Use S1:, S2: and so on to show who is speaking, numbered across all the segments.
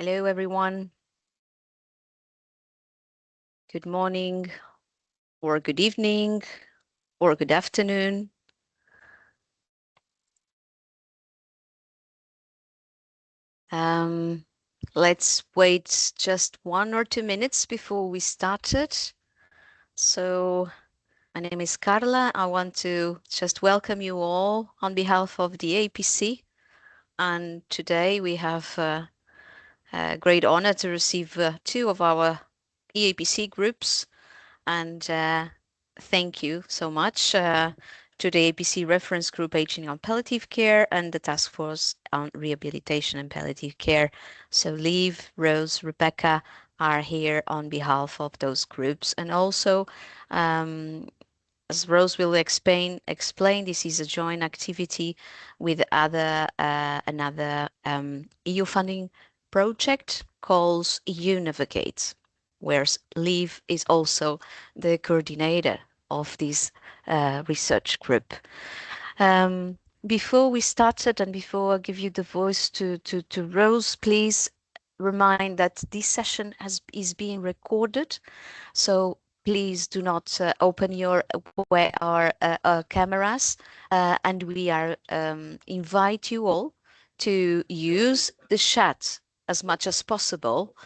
S1: Hello, everyone. Good morning, or good evening, or good afternoon. Let's wait just 1 or 2 minutes before we started. So, my name is Carla. I want to just welcome you all on behalf of the EAPC. And today we have a great honor to receive 2 of our EAPC groups. And thank you so much to the EAPC Reference Group, Aging and Palliative Care, and the Task Force on Rehabilitation and Palliative Care. So Liv, Rose, Rebecca are here on behalf of those groups. And also, as Rose will explain, this is a joint activity with another EU funding project called EU Navigate, where Liv is also the coordinator of this research group. Before we started and before I give you the voice to Rose, please remind that this session is being recorded. So please do not open our cameras, and we invite you all to use the chat as much as possible.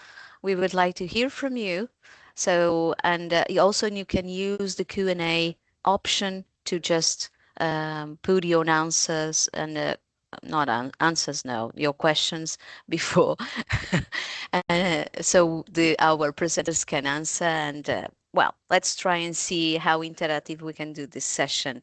S1: We would like to hear from you. So, and you can use the Q&A option to just put your answers and not answers, no, your questions before, so our presenters can answer. And well, let's try and see how interactive we can do this session.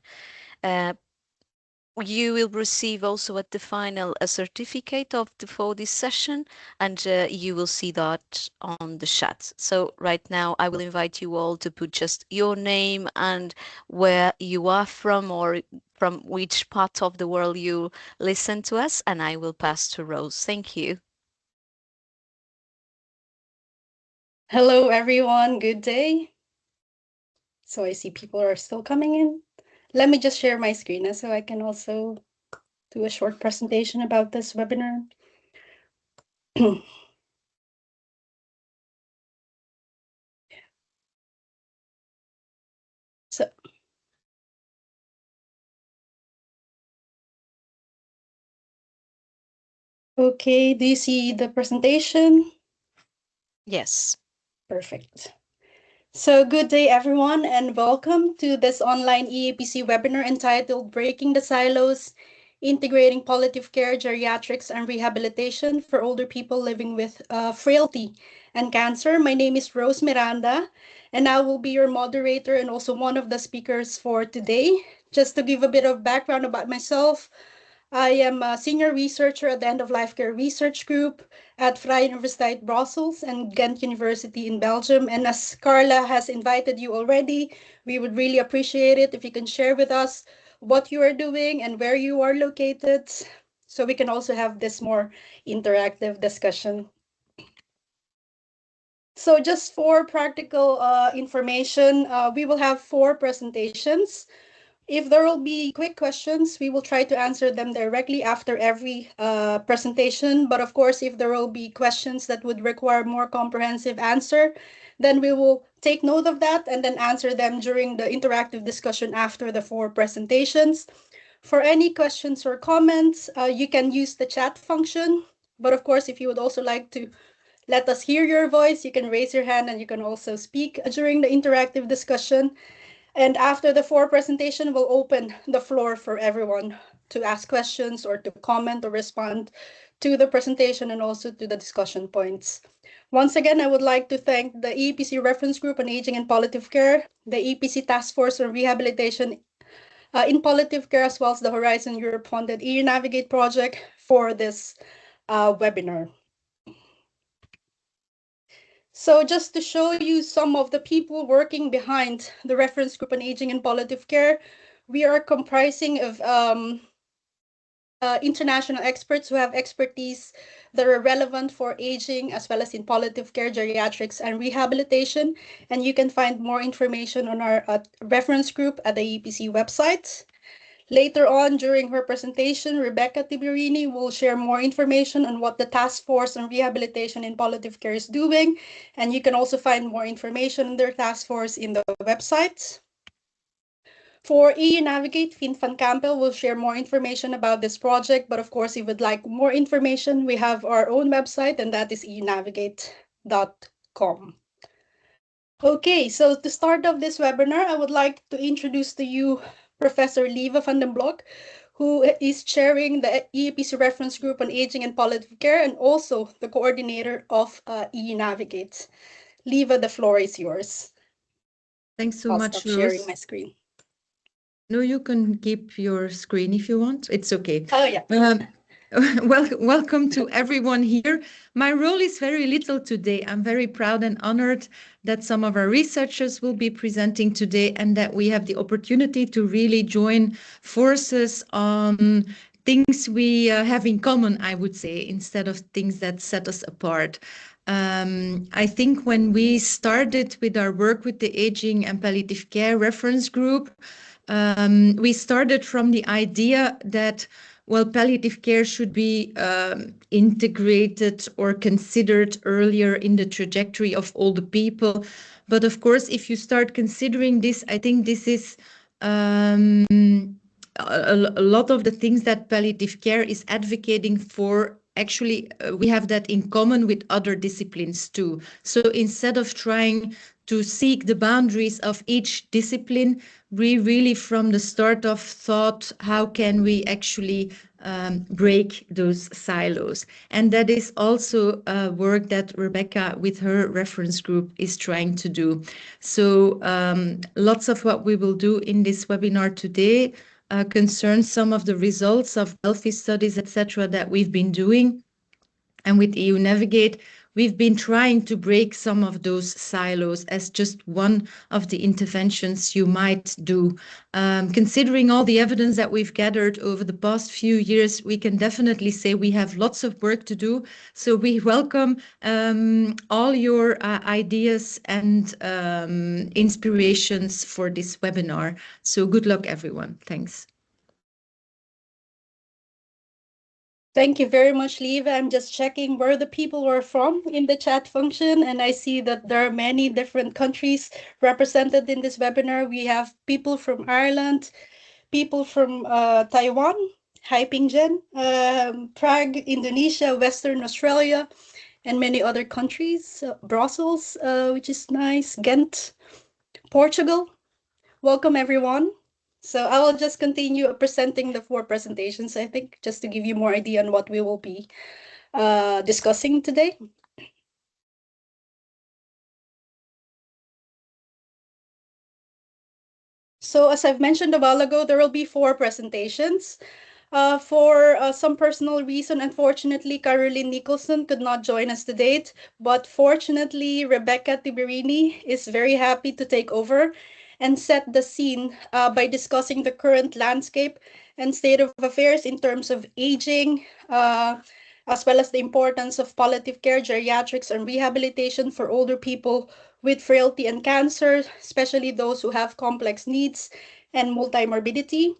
S1: You will receive also at the final a certificate for this session, and you will see that on the chat. So right now I will invite you all to put just your name and where you are from, or from which part of the world you listen to us, and I will pass to Rose. Thank you.
S2: Hello, everyone. Good day. So I see people are still coming in. Let me just share my screen so I can also do a short presentation about this webinar. So, okay, do you see the presentation?
S1: Yes.
S2: Perfect. So good day, everyone, and welcome to this online EAPC webinar entitled Breaking the Silos, Integrating Palliative Care, Geriatrics, and Rehabilitation for Older People Living with Frailty and Cancer. My name is Rose Miranda, and I will be your moderator and also one of the speakers for today. Just to give a bit of background about myself, I am a senior researcher at the End of Life Care Research Group at Vrije Universiteit Brussels and Ghent University in Belgium. And as Carla has invited you already, we would really appreciate it if you can share with us what you are doing and where you are located, so we can also have this more interactive discussion. So just for practical information, we will have 4 presentations. If there will be quick questions, we will try to answer them directly after every presentation. But of course, if there will be questions that would require more comprehensive answer, then we will take note of that and then answer them during the interactive discussion after the 4 presentations. For any questions or comments, you can use the chat function. But of course, if you would also like to let us hear your voice, you can raise your hand and you can also speak during the interactive discussion. And after the 4 presentation, we'll open the floor for everyone to ask questions or to comment or respond to the presentation and also to the discussion points. Once again, I would like to thank the EAPC Reference Group on Aging and Palliative Care, the EAPC Task Force on Rehabilitation in Palliative Care, as well as the Horizon Europe funded EU Navigate project for this webinar. So just to show you some of the people working behind the Reference Group on Aging and Palliative Care, we are comprising of international experts who have expertise that are relevant for aging as well as in palliative care, geriatrics, and rehabilitation. And you can find more information on our reference group at the EAPC website. Later on, during her presentation, Rebecca Tiberini will share more information on what the Task Force on Rehabilitation in Palliative Care is doing, and you can also find more information on their task force in the website. For EU Navigate, Finn van Campel will share more information about this project, but of course, if you would like more information, we have our own website, and that is eunavigate.com. Okay, so to start off this webinar, I would like to introduce to you Professor Lieve van den Blok, who is chairing the EAPC Reference Group on Aging and Palliative Care and also the coordinator of EU Navigate. Lieve, the floor is yours.
S3: Thanks so
S2: I'll
S3: much,
S2: stop sharing
S3: Rose.
S2: my screen.
S3: No, you can keep your screen if you want. It's okay.
S2: Oh, yeah.
S3: Welcome to everyone here. My role is very little today. I'm very proud and honored that some of our researchers will be presenting today and that we have the opportunity to really join forces on things we have in common, I would say, instead of things that set us apart. I think when we started with our work with the Aging and Palliative Care Reference Group, we started from the idea that, well, palliative care should be integrated or considered earlier in the trajectory of older people. But of course, if you start considering this, I think this is a lot of the things that palliative care is advocating for. Actually, we have that in common with other disciplines too. So instead of trying to seek the boundaries of each discipline, we really from the start of thought, how can we actually break those silos? And that is also work that Rebecca with her reference group is trying to do. So lots of what we will do in this webinar today concerns some of the results of healthy studies, etc., that we've been doing. And with EU Navigate, we've been trying to break some of those silos as just one of the interventions you might do. Considering all the evidence that we've gathered over the past few years, we can definitely say we have lots of work to do. So we welcome all your ideas and inspirations for this webinar. So good luck, everyone. Thanks.
S2: Thank you very much, Lieve. I'm just checking where the people are from in the chat function, and I see that there are many different countries represented in this webinar. We have people from Ireland, people from Taiwan, Hai Pingjen, Prague, Indonesia, Western Australia, and many other countries. Brussels, which is nice, Ghent, Portugal. Welcome, everyone. So I will just continue presenting the 4 presentations, I think, just to give you more idea on what we will be discussing today. So as I've mentioned a while ago, there will be 4 presentations. For some personal reason, unfortunately, Caroline Nicholson could not join us today, but fortunately, Rebecca Tiberini is very happy to take over and set the scene by discussing the current landscape and state of affairs in terms of aging, as well as the importance of palliative care, geriatrics, and rehabilitation for older people with frailty and cancer, especially those who have complex needs and multimorbidity.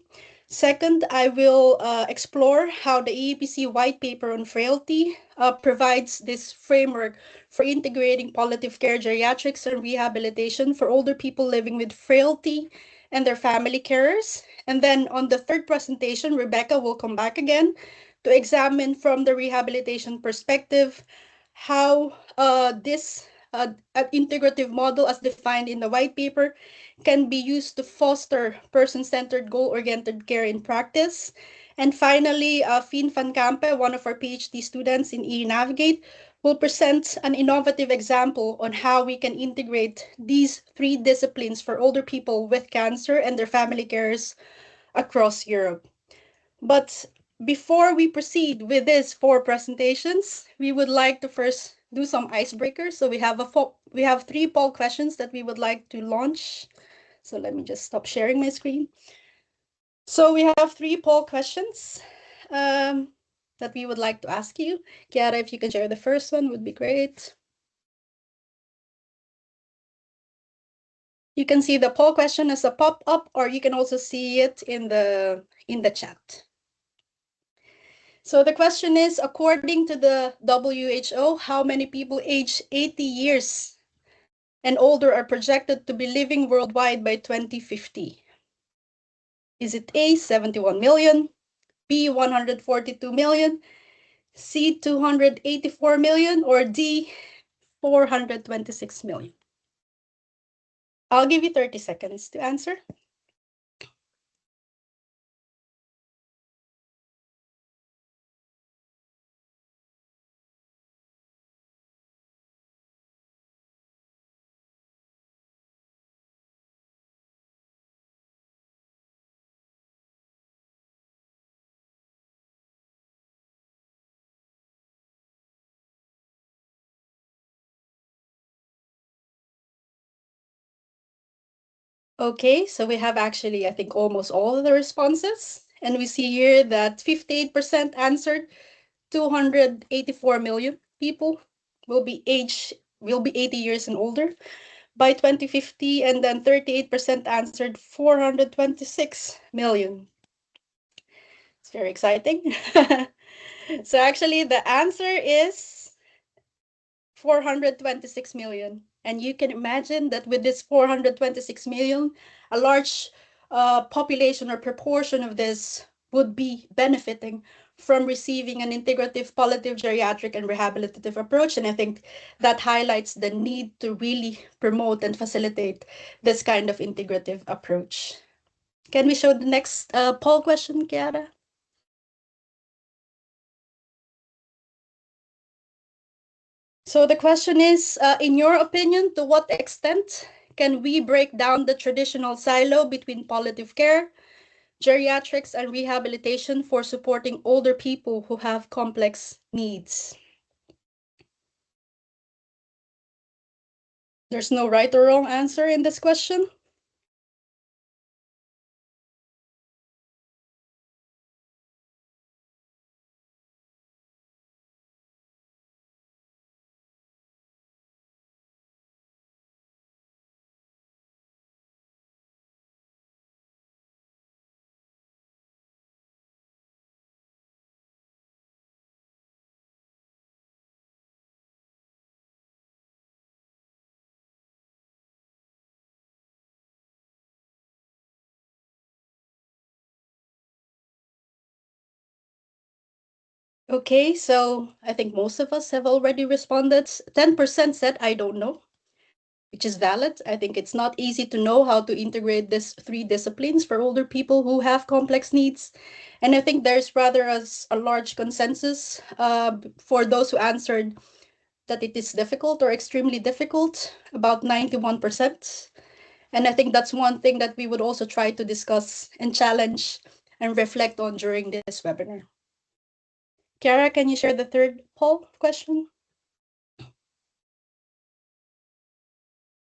S2: Second, I will explore how the EAPC White Paper on Frailty provides this framework for integrating palliative care, geriatrics, and rehabilitation for older people living with frailty and their family carers. And then on the third presentation, Rebecca will come back again to examine from the rehabilitation perspective how this integrative model as defined in the white paper can be used to foster person-centered, goal-oriented care in practice. And finally, Finn van Kampe, one of our PhD students in eNavigate, will present an innovative example on how we can integrate these 3 disciplines for older people with cancer and their family carers across Europe. But before we proceed with these 4 presentations, we would like to first do some icebreakers. So we have 3 poll questions that we would like to launch. So let me just stop sharing my screen. So we have 3 poll questions that we would like to ask you. Chiara, if you can share the first one, would be great. You can see the poll question as a pop-up, or you can also see it in the chat. So the question is, according to the WHO, how many people aged 80 years and older are projected to be living worldwide by 2050? Is it A, 71 million, B, 142 million, C, 284 million, or D, 426 million? I'll give you 30 seconds to answer. Okay, so we have actually, I think, almost all of the responses. And we see here that 58% answered 284 million people will be 80 years and older by 2050, and then 38% answered 426 million. It's very exciting. So actually the answer is 426 million. And you can imagine that with this 426 million, a large population or proportion of this would be benefiting from receiving an integrative palliative, geriatric, and rehabilitative approach. And I think that highlights the need to really promote and facilitate this kind of integrative approach. Can we show the next poll question, Chiara? So the question is, in your opinion, to what extent can we break down the traditional silo between palliative care, geriatrics, and rehabilitation for supporting older people who have complex needs? There's no right or wrong answer in this question. Okay, so I think most of us have already responded. 10% said, I don't know, which is valid. I think it's not easy to know how to integrate these three disciplines for older people who have complex needs. And I think there's rather a large consensus for those who answered that it is difficult or extremely difficult, about 91%. And I think that's one thing that we would also try to discuss and challenge and reflect on during this webinar. Chiara, can you share the third poll question?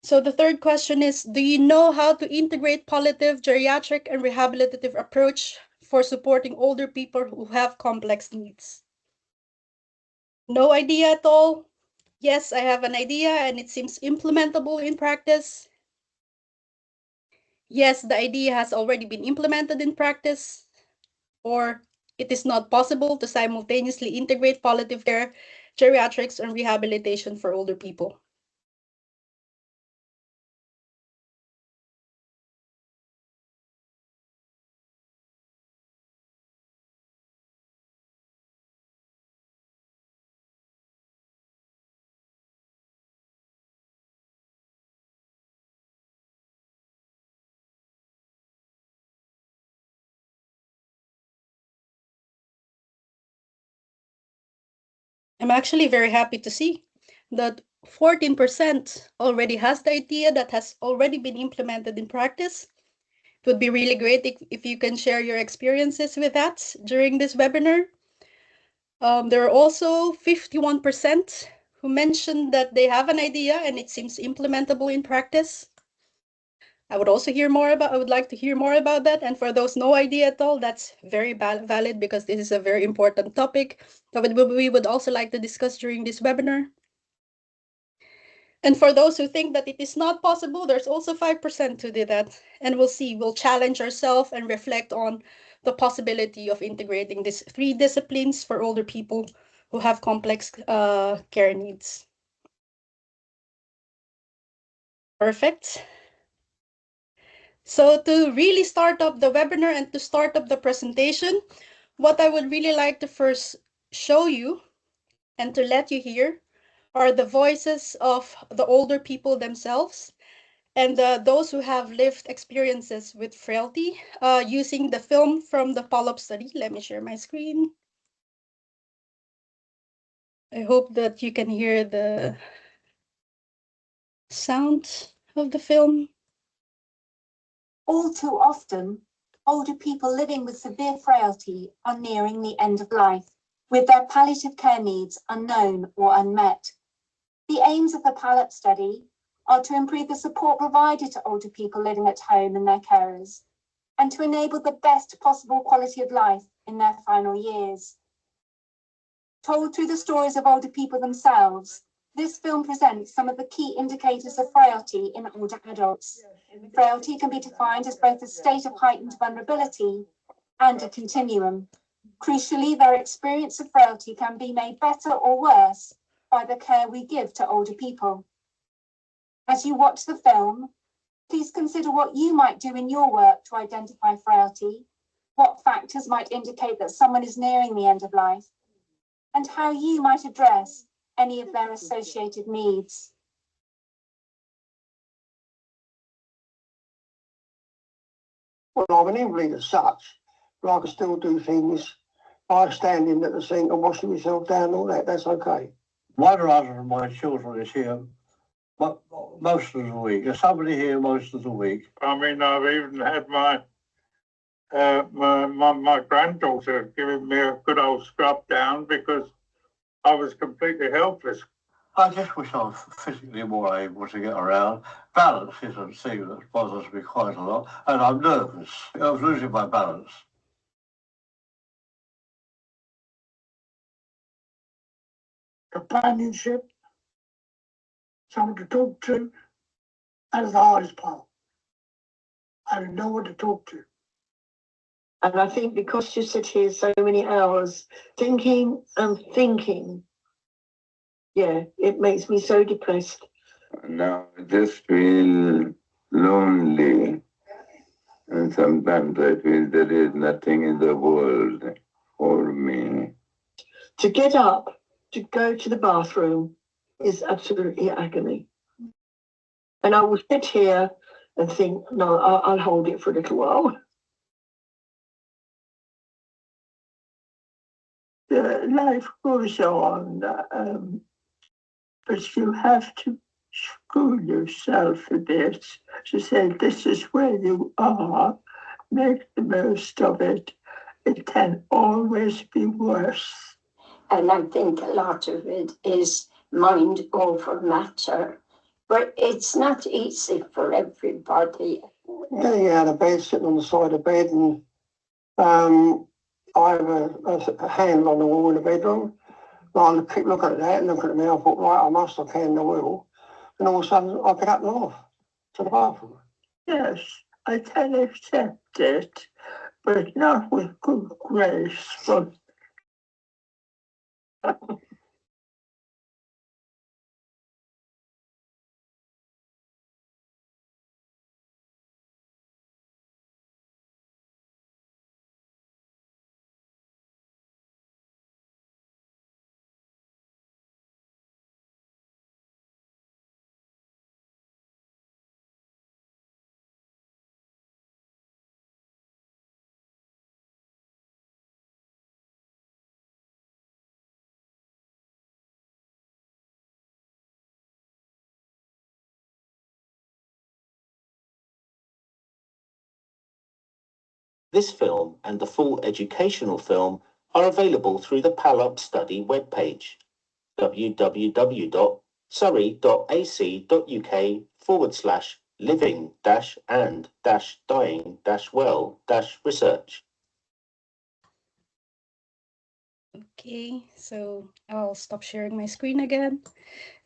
S2: So the third question is, do you know how to integrate palliative, geriatric, and rehabilitative approach for supporting older people who have complex needs? No idea at all? Yes, I have an idea and it seems implementable in practice. Yes, the idea has already been implemented in practice. Or it is not possible to simultaneously integrate palliative care, geriatrics, and rehabilitation for older people. I'm actually very happy to see that 14% already has the idea that has already been implemented in practice. It would be really great if you can share your experiences with that during this webinar. There are also 51% who mentioned that they have an idea and it seems implementable in practice. I would like to hear more about that. And for those no idea at all, that's very valid because this is a very important topic that we would also like to discuss during this webinar. And for those who think that it is not possible, there's also 5% to do that. And we'll see, we'll challenge ourselves and reflect on the possibility of integrating these 3 disciplines for older people who have complex care needs. Perfect. So to really start up the webinar and to start up the presentation, what I would really like to first show you and to let you hear are the voices of the older people themselves and those who have lived experiences with frailty using the film from the follow-up study. Let me share my screen. I hope that you can hear the sound of the film.
S4: All too often, older people living with severe frailty are nearing the end of life, with their palliative care needs unknown or unmet. The aims of the PALLAP study are to improve the support provided to older people living at home and their carers, and to enable the best possible quality of life in their final years. Told through the stories of older people themselves, this film presents some of the key indicators of frailty in older adults. Frailty can be defined as both a state of heightened vulnerability and a continuum. Crucially, their experience of frailty can be made better or worse by the care we give to older people. As you watch the film, please consider what you might do in your work to identify frailty, what factors might indicate that someone is nearing the end of life, and how you might address any of their associated needs.
S5: Well, I'm an invalid as such, but I can still do things like standing at the sink and washing myself down and all that. That's okay.
S6: One or other of my children is here most of the week. There's somebody here most of the week.
S7: I mean, I've even had my granddaughter giving me a good old scrub down because I was completely helpless.
S6: I just wish I was physically more able to get around. Balance is a thing that bothers me quite a lot, and I'm nervous. I was losing my balance.
S5: Companionship, someone to talk to, that's the hardest part. I don't know what to talk to. And I think because you sit here so many hours thinking and thinking, yeah, it makes me so depressed.
S8: Now I just feel lonely, and sometimes I feel there is nothing in the world for me.
S5: To get up, to go to the bathroom is absolutely agony. And I will sit here and think, no, I'll hold it for a little while. Life goes on, but you have to school yourself a bit to say, this is where you are, make the most of it. It can always be worse.
S9: And I think a lot of it is mind over matter, but it's not easy for everybody.
S5: Getting out of bed, sitting on the side of the bed, and I have a handle on the wall in the bedroom. I keep looking at that and looking at me. I thought, right, I must have hand the wheel. And all of a sudden, I get up and off to the bathroom. Yes, I can accept it, but not with good grace. But
S10: This film and the full educational film are available through the PALLAP study webpage, www.surrey.ac.uk/living-and-dying-well-research.
S2: Okay, so I'll stop sharing my screen again.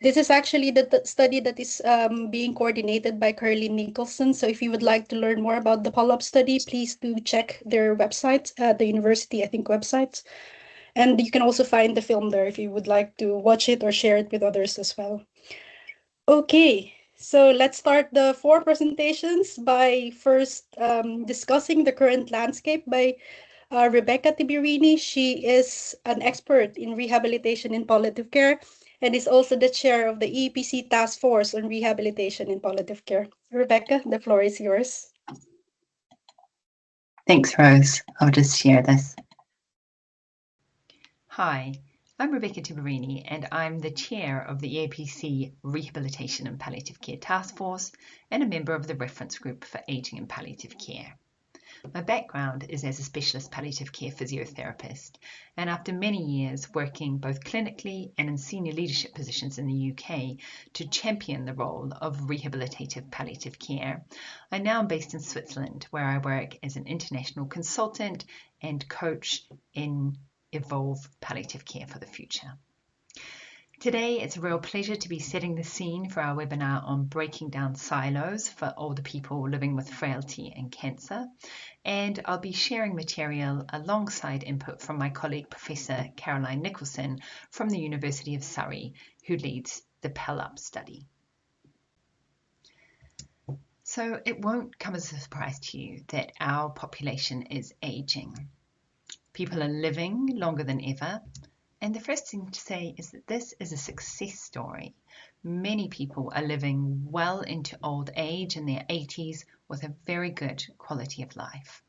S2: This is actually the study that is being coordinated by Curly Nicholson. So if you would like to learn more about the follow-up study, please do check their website, the university, I think, website. And you can also find the film there if you would like to watch it or share it with others as well. Okay, so let's start the 4 presentations by first discussing the current landscape by Rebecca Tibirini. She is an expert in rehabilitation in palliative care and is also the chair of the EAPC Task Force on Rehabilitation in Palliative Care. Rebecca, the floor is yours.
S11: Thanks, Rose. I'll just share this. Hi, I'm Rebecca Tibirini and I'm the chair of the EAPC Rehabilitation and Palliative Care Task Force and a member of the Reference Group for Aging and Palliative Care. My background is as a specialist palliative care physiotherapist, and after many years working both clinically and in senior leadership positions in the UK to champion the role of rehabilitative palliative care, I now am based in Switzerland, where I work as an international consultant and coach in Evolve Palliative Care for the Future. Today, it's a real pleasure to be setting the scene for our webinar on breaking down silos for older people living with frailty and cancer, and I'll be sharing material alongside input from my colleague Professor Caroline Nicholson from the University of Surrey, who leads the PALUP study. So it won't come as a surprise to you that our population is aging. People are living longer than ever. And the first thing to say is that this is a success story. Many people are living well into old age in their 80s with a very good quality of life.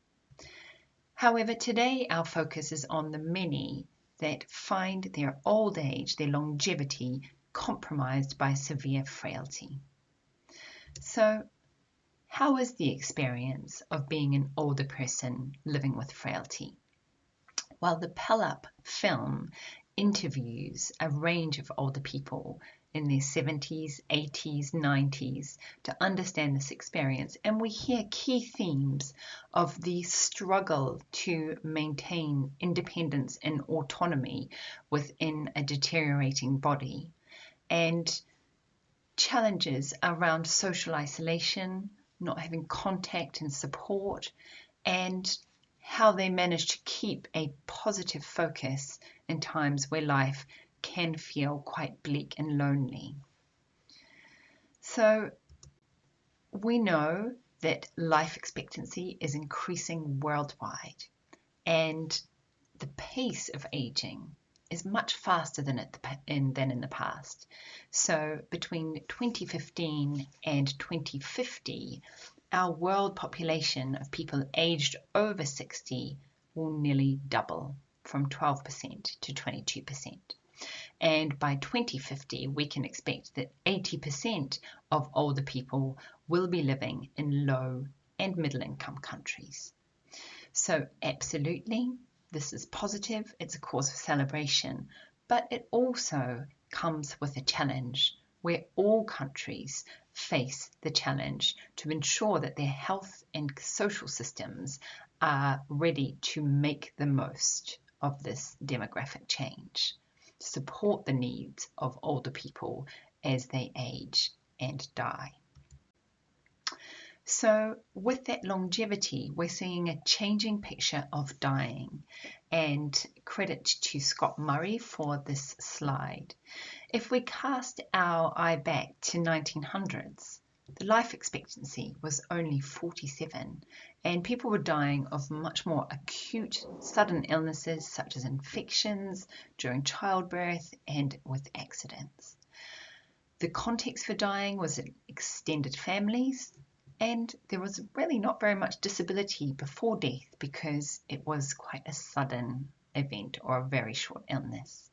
S11: However, today our focus is on the many that find their old age, their longevity, compromised by severe frailty. So, how is the experience of being an older person living with frailty? Well, the PALUP film interviews a range of older people in their 70s, 80s, 90s to understand this experience, and we hear key themes of the struggle to maintain independence and autonomy within a deteriorating body, and challenges around social isolation, not having contact and support, and how they manage to keep a positive focus in times where life can feel quite bleak and lonely. So we know that life expectancy is increasing worldwide, and the pace of aging is much faster than in the past. So between 2015 and 2050, our world population of people aged over 60 will nearly double from 12% to 22%. And by 2050, we can expect that 80% of older people will be living in low and middle income countries. So absolutely, this is positive, it's a cause for celebration, but it also comes with a challenge where all countries face the challenge to ensure that their health and social systems are ready to make the most of this demographic change, to support the needs of older people as they age and die. So with that longevity, we're seeing a changing picture of dying, and credit to Scott Murray for this slide. If we cast our eye back to 1900s, the life expectancy was only 47, and people were dying of much more acute, sudden illnesses such as infections during childbirth and with accidents. The context for dying was extended families, and there was really not very much disability before death because it was quite a sudden event or a very short illness.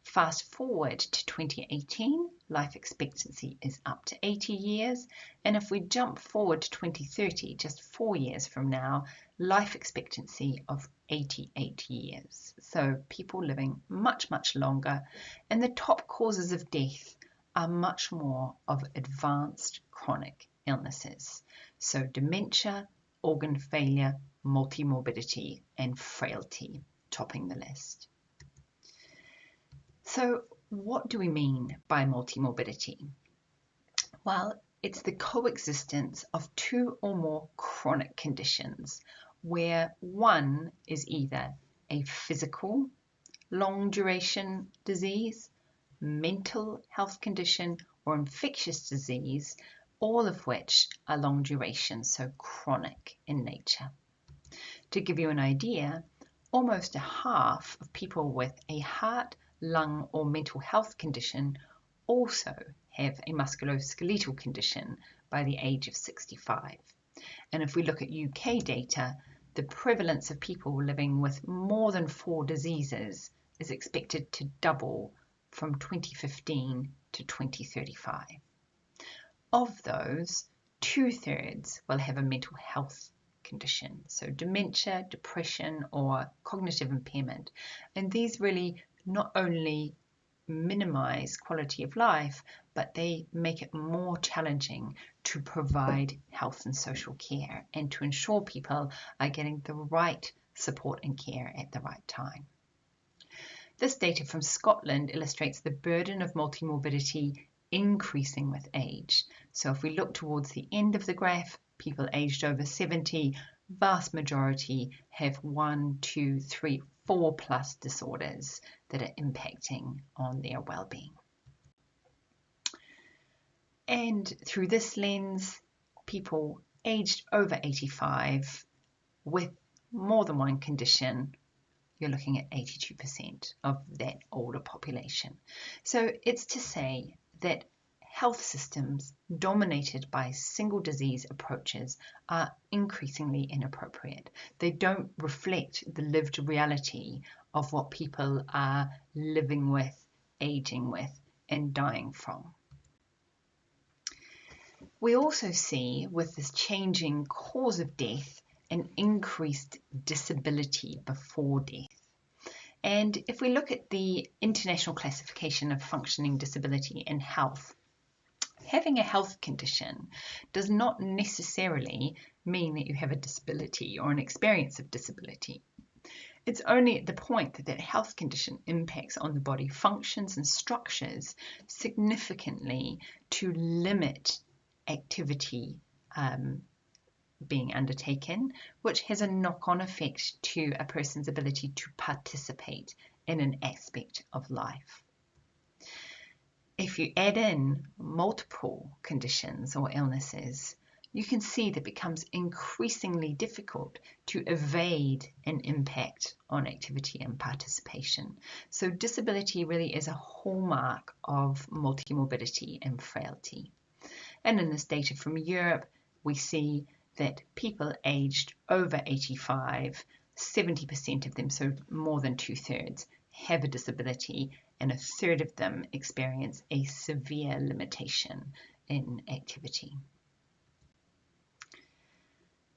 S11: Fast forward to 2018, life expectancy is up to 80 years, and if we jump forward to 2030, just 4 years from now, life expectancy of 88 years. So people living much, much longer, and the top causes of death are much more of advanced chronic illnesses. So dementia, organ failure, multimorbidity, and frailty topping the list. So what do we mean by multimorbidity? Well, it's the coexistence of two or more chronic conditions where one is either a physical, long duration disease, mental health condition, or infectious disease, all of which are long duration, so chronic in nature. To give you an idea, almost a half of people with a heart, lung, or mental health condition also have a musculoskeletal condition by the age of 65. And if we look at UK data, the prevalence of people living with more than 4 diseases is expected to double from 2015 to 2035. Of those, 2/3 will have a mental health condition, so dementia, depression, or cognitive impairment. And these really not only minimize quality of life, but they make it more challenging to provide health and social care and to ensure people are getting the right support and care at the right time. This data from Scotland illustrates the burden of multimorbidity increasing with age. So if we look towards the end of the graph, people aged over 70, vast majority have 1, 2, 3, 4 plus disorders that are impacting on their well-being. And through this lens, people aged over 85 with more than one condition, you're looking at 82% of that older population. So it's to say that health systems dominated by single disease approaches are increasingly inappropriate. They don't reflect the lived reality of what people are living with, aging with, and dying from. We also see with this changing cause of death an increased disability before death. And if we look at the International Classification of Functioning Disability in Health, having a health condition does not necessarily mean that you have a disability or an experience of disability. It's only at the point that that health condition impacts on the body functions and structures significantly to limit activity being undertaken, which has a knock-on effect to a person's ability to participate in an aspect of life. If you add in multiple conditions or illnesses, you can see that it becomes increasingly difficult to evade an impact on activity and participation. So disability really is a hallmark of multimorbidity and frailty. And in this data from Europe, we see that people aged over 85, 70% of them, so more than 2/3, have a disability, and 1/3 of them experience a severe limitation in activity.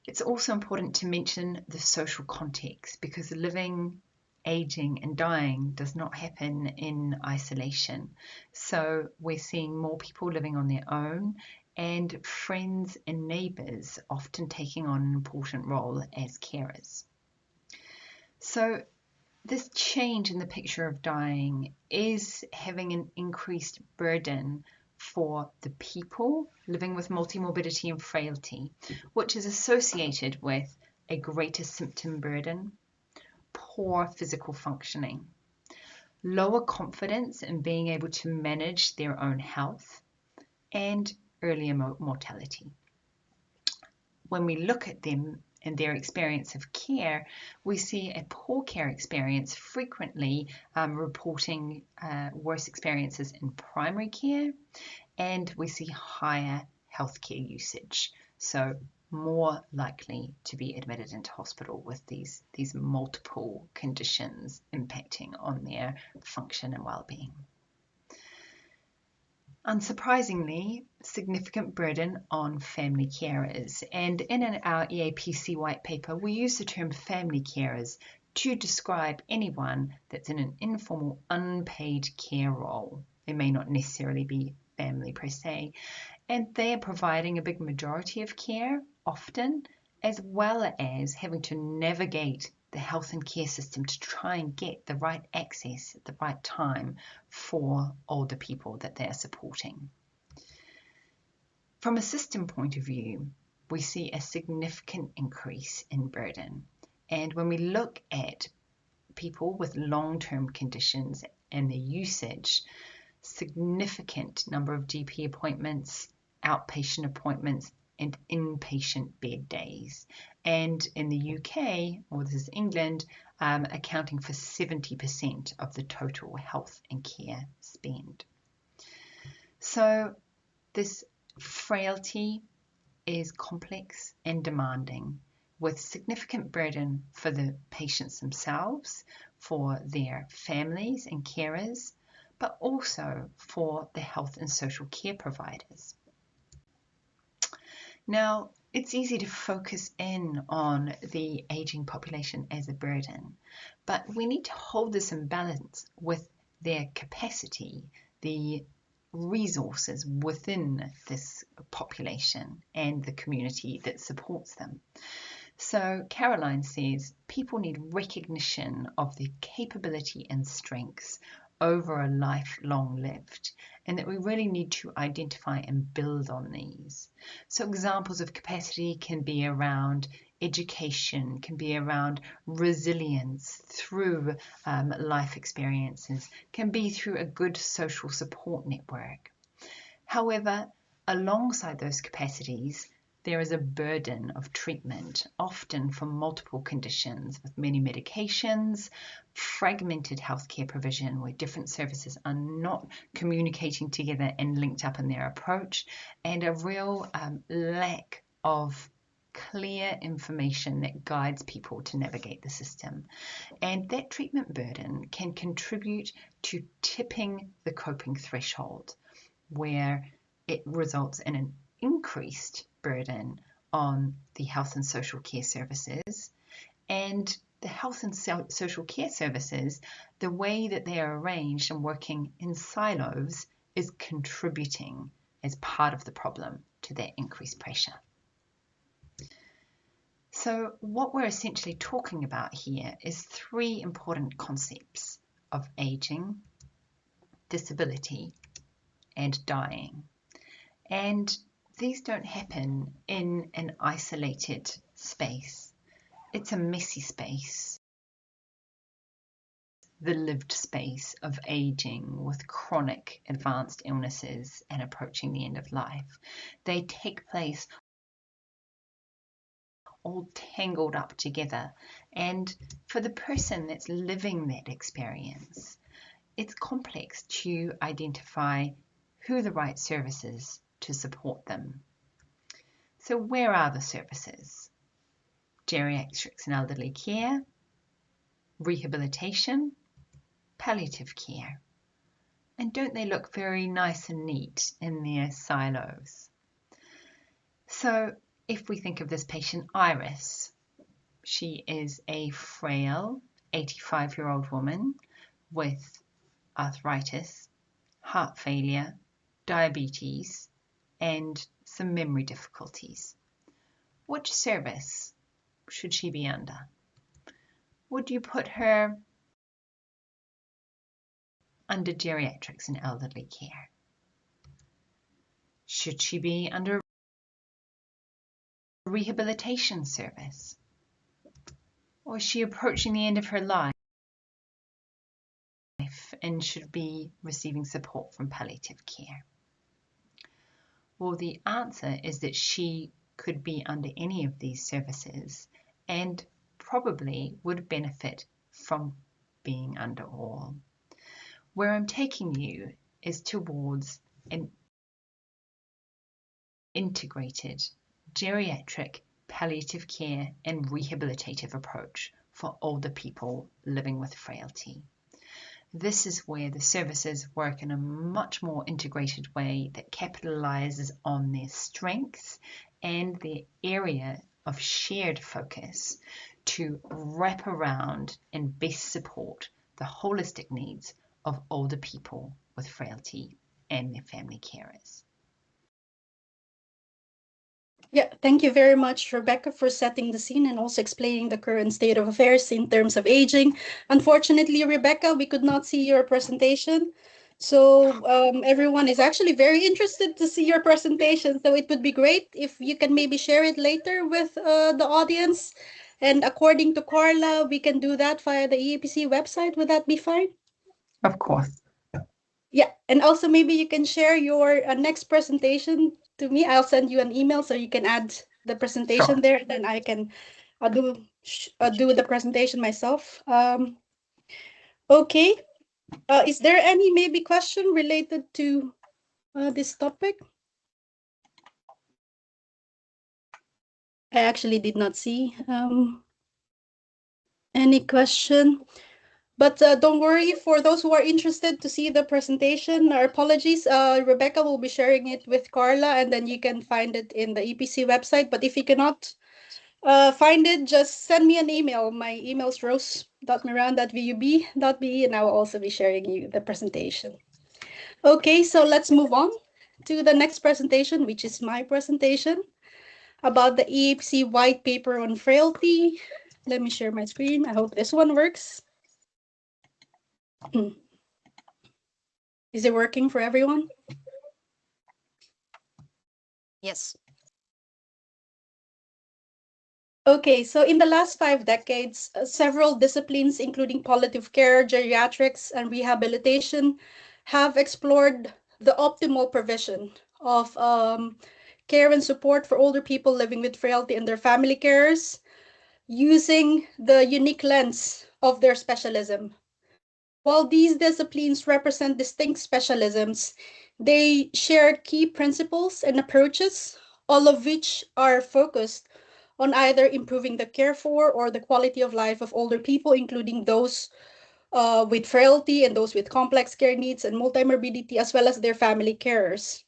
S11: It's also important to mention the social context, because living, aging and dying does not happen in isolation. So we're seeing more people living on their own, and friends and neighbours often taking on an important role as carers. So this change in the picture of dying is having an increased burden for the people living with multimorbidity and frailty, which is associated with a greater symptom burden, poor physical functioning, lower confidence in being able to manage their own health, and earlier mortality. When we look at them and their experience of care, we see a poor care experience frequently reporting worse experiences in primary care, and we see higher healthcare usage, so more likely to be admitted into hospital with these multiple conditions impacting on their function and well-being. Unsurprisingly, significant burden on family carers, and in our EAPC white paper we use the term family carers to describe anyone that's in an informal unpaid care role. They may not necessarily be family per se, and they are providing a big majority of care often, as well as having to navigate the health and care system to try and get the right access at the right time for older people that they're supporting. From a system point of view, we see a significant increase in burden. And when we look at people with long-term conditions and their usage, significant number of GP appointments, outpatient appointments, and inpatient bed days. And in the UK, or this is England, accounting for 70% of the total health and care spend. So this frailty is complex and demanding, with significant burden for the patients themselves, for their families and carers, but also for the health and social care providers. Now, it's easy to focus in on the aging population as a burden, but we need to hold this in balance with their capacity, the resources within this population and the community that supports them. So Caroline says people need recognition of their capability and strengths over a life long lived, and that we really need to identify and build on these. So examples of capacity can be around education, can be around resilience through life experiences, can be through a good social support network. However, alongside those capacities, there is a burden of treatment, often for multiple conditions, with many medications, fragmented healthcare provision where different services are not communicating together and linked up in their approach, and a real lack of clear information that guides people to navigate the system. And that treatment burden can contribute to tipping the coping threshold, where it results in an increased burden on the health and social care services. And the health and social care services, the way that they are arranged and working in silos, is contributing as part of the problem to that increased pressure. So what we're essentially talking about here is three important concepts of aging, disability, and dying. And these don't happen in an isolated space. It's a messy space, the lived space of aging with chronic advanced illnesses and approaching the end of life. They take place all tangled up together. And for the person that's living that experience, it's complex to identify who the right services to support them. So where are the services? Geriatrics and elderly care, rehabilitation, palliative care. And don't they look very nice and neat in their silos? So if we think of this patient, Iris, she is a frail 85-year-old woman with arthritis, heart failure, diabetes, and some memory difficulties. Which service should she be under? Would you put her under geriatrics and elderly care? Should she be under a rehabilitation service? Or is she approaching the end of her life and should be receiving support from palliative care? Well, the answer is that she could be under any of these services and probably would benefit from being under all. Where I'm taking you is towards an integrated geriatric palliative care and rehabilitative approach for older people living with frailty. This is where the services work in a much more integrated way that capitalizes on their strengths and their area of shared focus to wrap around and best support the holistic needs of older people with frailty and their family carers.
S2: Yeah, thank you very much, Rebecca, for setting the scene and also explaining the current state of affairs in terms of aging. Unfortunately, Rebecca, we could not see your presentation. So everyone is actually very interested to see your presentation. So it would be great if you can maybe share it later with the audience. And according to Carla, we can do that via the EAPC website. Would that be fine?
S11: Of course.
S2: Yeah, and also maybe you can share your next presentation to me. I'll send you an email so you can add the presentation there, and then I can do the presentation myself. Okay. Is there any maybe question related to this topic? I actually did not see any question. But don't worry, for those who are interested to see the presentation, our apologies. Rebecca will be sharing it with Carla, and then you can find it in the EPC website. But if you cannot find it, just send me an email. My email is rose.miran.vub.be, and I will also be sharing you the presentation. Okay, so let's move on to the next presentation, which is my presentation about the EAPC white paper on frailty. Let me share my screen. I hope this one works. Is it working for everyone?
S1: Yes.
S2: Okay, so in the last 5 decades, several disciplines, including palliative care, geriatrics, and rehabilitation, have explored the optimal provision of care and support for older people living with frailty and their family carers, using the unique lens of their specialism. While these disciplines represent distinct specialisms, they share key principles and approaches, all of which are focused on either improving the care for or the quality of life of older people, including those with frailty and those with complex care needs and multimorbidity, as well as their family carers.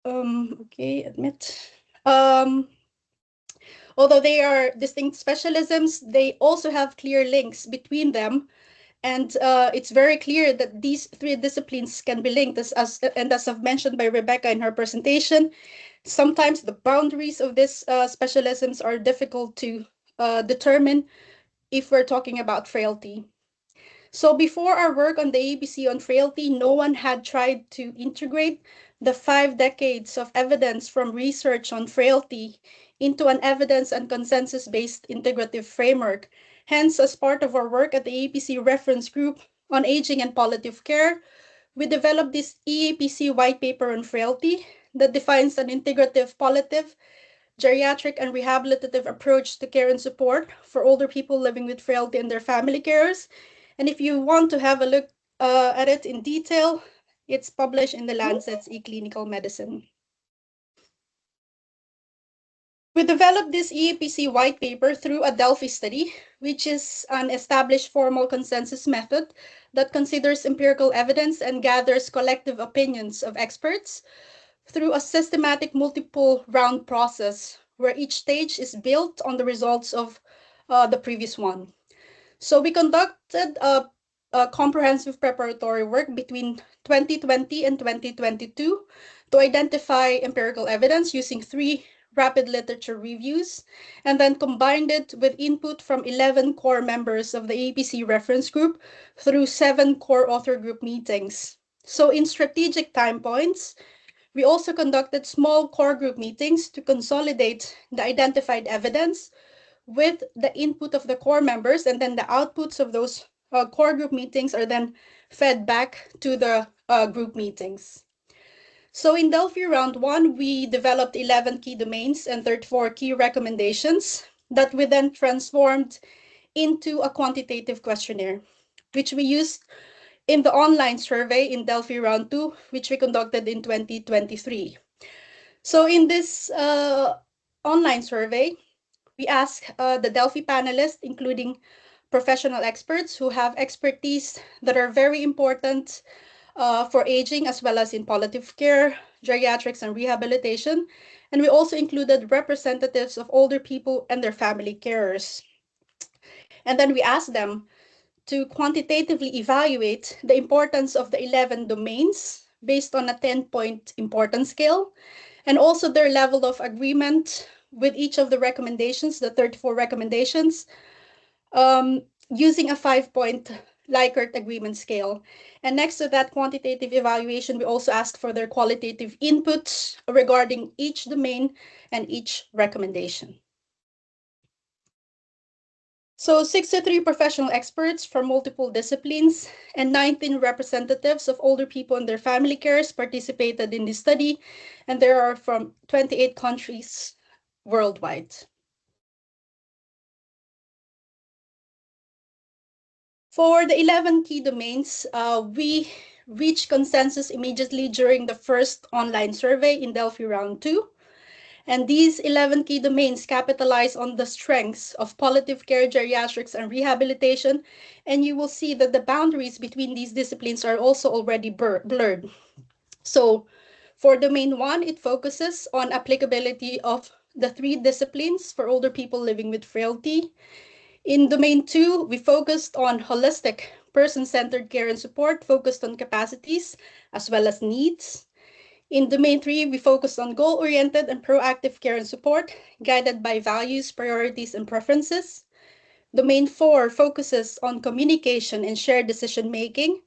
S2: Okay, admit. Although they are distinct specialisms, they also have clear links between them. And it's very clear that these 3 disciplines can be linked, as I've mentioned by Rebecca in her presentation. Sometimes the boundaries of these specialisms are difficult to determine if we're talking about frailty. So before our work on the EAPC on frailty, no one had tried to integrate the 5 decades of evidence from research on frailty into an evidence and consensus-based integrative framework. Hence, as part of our work at the EAPC Reference Group on Aging and Palliative Care, we developed this EAPC white paper on frailty that defines an integrative palliative, geriatric, and rehabilitative approach to care and support for older people living with frailty and their family carers. And if you want to have a look at it in detail, it's published in the Lancet's eClinical Medicine. We developed this EAPC white paper through a Delphi study, which is an established formal consensus method that considers empirical evidence and gathers collective opinions of experts through a systematic multiple round process where each stage is built on the results of the previous one. So we conducted a comprehensive preparatory work between 2020 and 2022 to identify empirical evidence using 3 rapid literature reviews, and then combined it with input from 11 core members of the EAPC Reference Group through 7 core author group meetings. So in strategic time points, we also conducted small core group meetings to consolidate the identified evidence with the input of the core members, and then the outputs of those core group meetings are then fed back to the group meetings. So in Delphi Round 1, we developed 11 key domains and 34 key recommendations that we then transformed into a quantitative questionnaire, which we used in the online survey in Delphi Round 2, which we conducted in 2023. So in this online survey, we asked the Delphi panelists, including professional experts who have expertise that are very important for aging as well as in palliative care, geriatrics, and rehabilitation. And we also included representatives of older people and their family carers. And then we asked them to quantitatively evaluate the importance of the 11 domains based on a 10-point importance scale, and also their level of agreement with each of the recommendations, the 34 recommendations, using a 5-point Likert agreement scale. And next to that quantitative evaluation, we also asked for their qualitative inputs regarding each domain and each recommendation. So 63 professional experts from multiple disciplines and 19 representatives of older people and their family cares participated in this study, and there are from 28 countries worldwide. For the 11 key domains, we reached consensus immediately during the first online survey in Delphi Round 2. And these 11 key domains capitalize on the strengths of palliative care, geriatrics, and rehabilitation. And you will see that the boundaries between these disciplines are also already blurred. So for domain 1, it focuses on applicability of the 3 disciplines for older people living with frailty. In domain 2, we focused on holistic, person-centered care and support, focused on capacities as well as needs. In domain 3, we focused on goal-oriented and proactive care and support, guided by values, priorities, and preferences. Domain 4 focuses on communication and shared decision-making.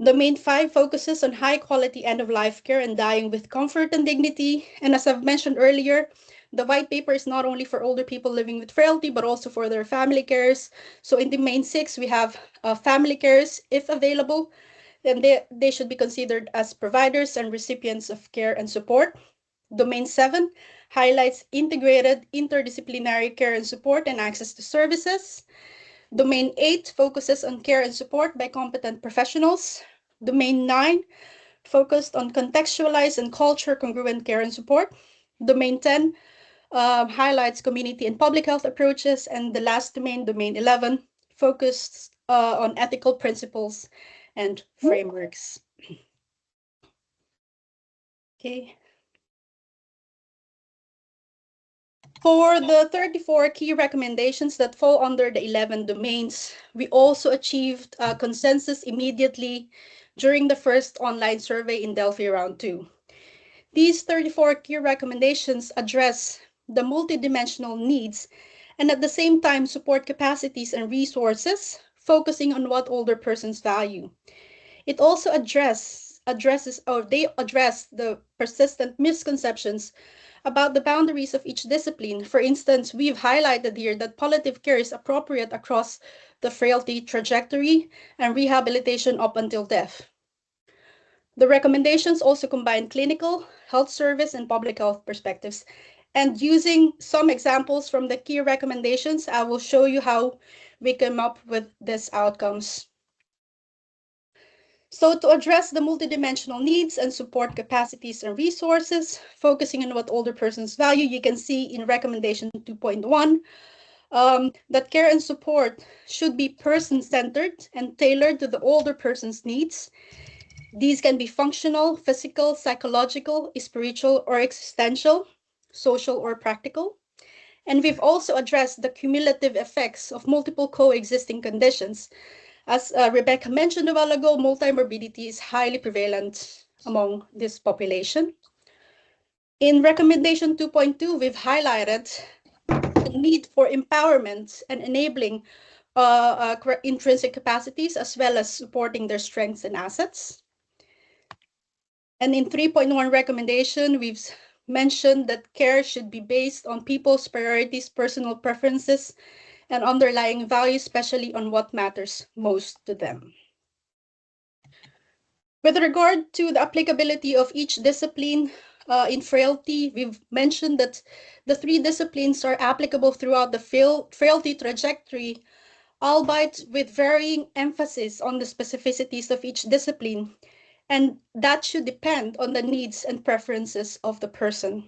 S2: Domain 5 focuses on high-quality end-of-life care and dying with comfort and dignity. And as I've mentioned earlier, the white paper is not only for older people living with frailty, but also for their family cares. So in domain 6, we have family cares, if available, then they should be considered as providers and recipients of care and support. Domain 7 highlights integrated interdisciplinary care and support and access to services. Domain 8 focuses on care and support by competent professionals. Domain 9 focused on contextualized and culture congruent care and support. Domain 10 highlights community and public health approaches. And the last domain, domain 11, focused on ethical principles and frameworks. Okay. For the 34 key recommendations that fall under the 11 domains, we also achieved consensus immediately during the first online survey in Delphi Round 2. These 34 key recommendations address the multidimensional needs and at the same time support capacities and resources, focusing on what older persons value. It also address the persistent misconceptions about the boundaries of each discipline. For instance, we've highlighted here that palliative care is appropriate across the frailty trajectory and rehabilitation up until death. The recommendations also combine clinical, health service, and public health perspectives. And using some examples from the key recommendations, I will show you how we came up with these outcomes. So to address the multidimensional needs and support capacities and resources, focusing on what older persons value, you can see in recommendation 2.1 that care and support should be person-centered and tailored to the older person's needs. These can be functional, physical, psychological, spiritual, or existential, social, or practical. And we've also addressed the cumulative effects of multiple coexisting conditions. As Rebecca mentioned a while ago, multimorbidity is highly prevalent among this population. In recommendation 2.2, we've highlighted the need for empowerment and enabling intrinsic capacities as well as supporting their strengths and assets. And in 3.1 recommendation, we've mentioned that care should be based on people's priorities, personal preferences, and underlying values, especially on what matters most to them. With regard to the applicability of each discipline in frailty, we've mentioned that the 3 disciplines are applicable throughout the frailty trajectory, albeit with varying emphasis on the specificities of each discipline, and that should depend on the needs and preferences of the person.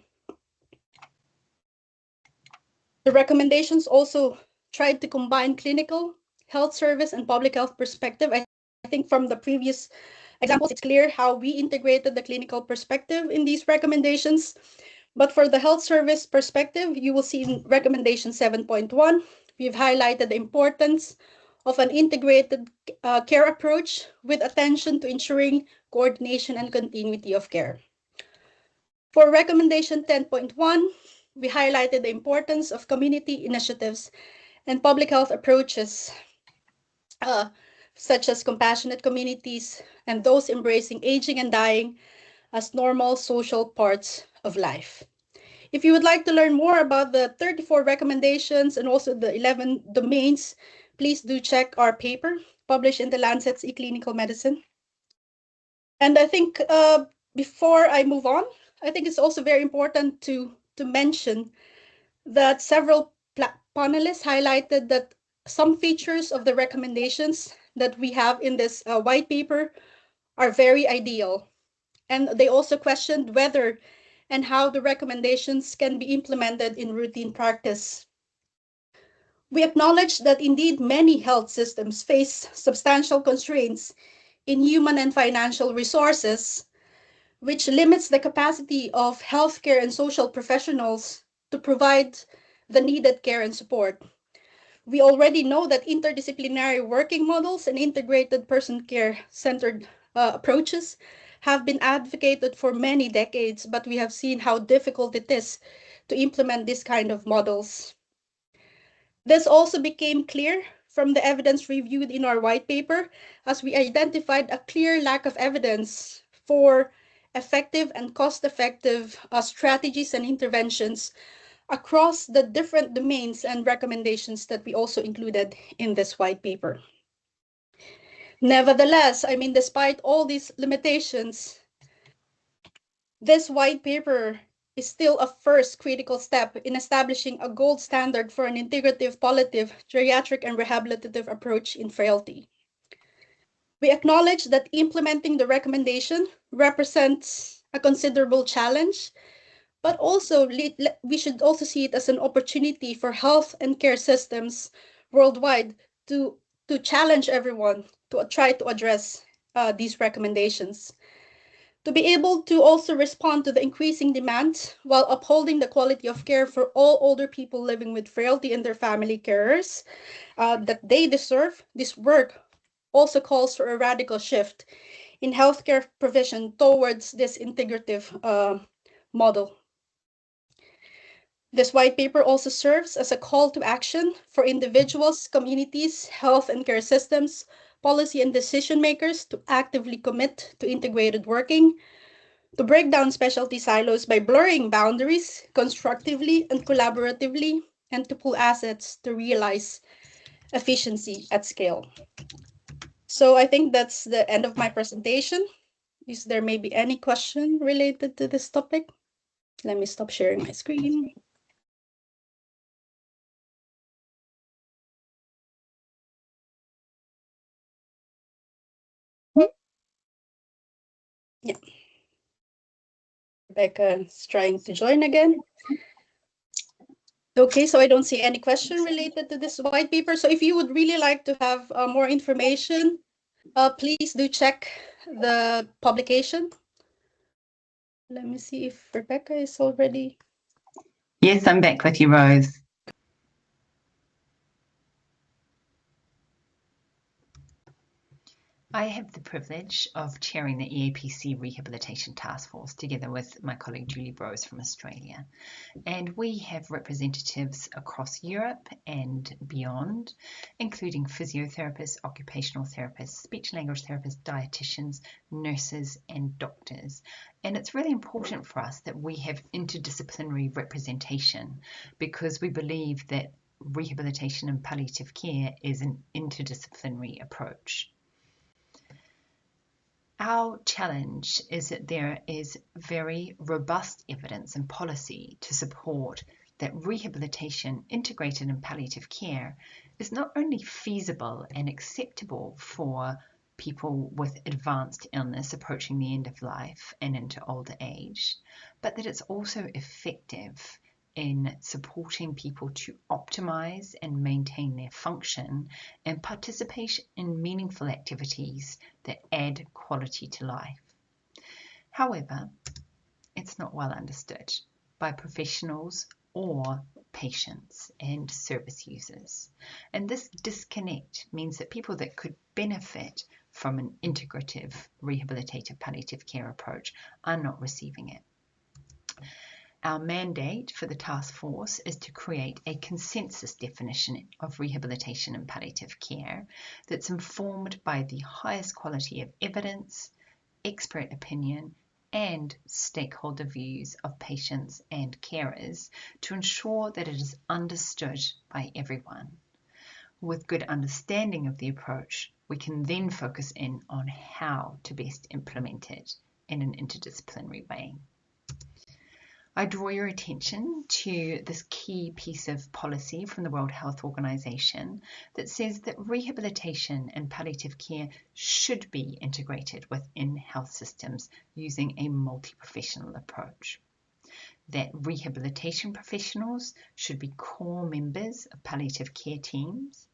S2: The recommendations also tried to combine clinical, health service, and public health perspective. I think from the previous examples, it's clear how we integrated the clinical perspective in these recommendations. But for the health service perspective, you will see in recommendation 7.1, we've highlighted the importance of an integrated care approach with attention to ensuring coordination, and continuity of care. For recommendation 10.1, we highlighted the importance of community initiatives and public health approaches, such as compassionate communities and those embracing aging and dying as normal social parts of life. If you would like to learn more about the 34 recommendations and also the 11 domains, please do check our paper published in the Lancet's eClinical Medicine. And I think before I move on, I think it's also very important to mention that several panelists highlighted that some features of the recommendations that we have in this white paper are very ideal. And they also questioned whether and how the recommendations can be implemented in routine practice. We acknowledge that indeed many health systems face substantial constraints in human and financial resources, which limits the capacity of healthcare and social professionals to provide the needed care and support. We already know that interdisciplinary working models and integrated person care-centered approaches have been advocated for many decades, but we have seen how difficult it is to implement this kind of models. This also became clear from the evidence reviewed in our white paper, as we identified a clear lack of evidence for effective and cost-effective strategies and interventions across the different domains and recommendations that we also included in this white paper. Nevertheless, despite all these limitations, this white paper is still a first critical step in establishing a gold standard for an integrative, palliative, geriatric, and rehabilitative approach in frailty. We acknowledge that implementing the recommendation represents a considerable challenge, but also we should also see it as an opportunity for health and care systems worldwide to challenge everyone to try to address these recommendations. To be able to also respond to the increasing demand while upholding the quality of care for all older people living with frailty and their family carers that they deserve, this work also calls for a radical shift in healthcare provision towards this integrative model. This white paper also serves as a call to action for individuals, communities, health and care systems, policy and decision makers to actively commit to integrated working, to break down specialty silos by blurring boundaries constructively and collaboratively, and to pool assets to realize efficiency at scale. So I think that's the end of my presentation. Is there maybe any question related to this topic? Let me stop sharing my screen. Yeah. Rebecca is trying to join again. Okay, so I don't see any question related to this white paper. So if you would really like to have more information, please do check the publication. Let me see if Rebecca is already.
S11: Yes, I'm back with you, Rose. I have the privilege of chairing the EAPC Rehabilitation Task Force together with my colleague Julie Brose from Australia. And we have representatives across Europe and beyond, including physiotherapists, occupational therapists, speech and language therapists, dietitians, nurses, and doctors. And it's really important for us that we have interdisciplinary representation because we believe that rehabilitation and palliative care is an interdisciplinary approach. Our challenge is that there is very robust evidence and policy to support that rehabilitation integrated in palliative care is not only feasible and acceptable for people with advanced illness approaching the end of life and into older age, but that it's also effective in supporting people to optimize and maintain their function and participate in meaningful activities that add quality to life. However, it's not well understood by professionals or patients and service users. And this disconnect means that people that could benefit from an integrative rehabilitative palliative care approach are not receiving it. Our mandate for the task force is to create a consensus definition of rehabilitation and palliative care that's informed by the highest quality of evidence, expert opinion, and stakeholder views of patients and carers to ensure that it is understood by everyone. With good understanding of the approach, we can then focus in on how to best implement it in an interdisciplinary way. I draw your attention to this key piece of policy from the World Health Organization that says that rehabilitation and palliative care should be integrated within health systems using a multi-professional approach. That rehabilitation professionals should be core members of palliative care teams,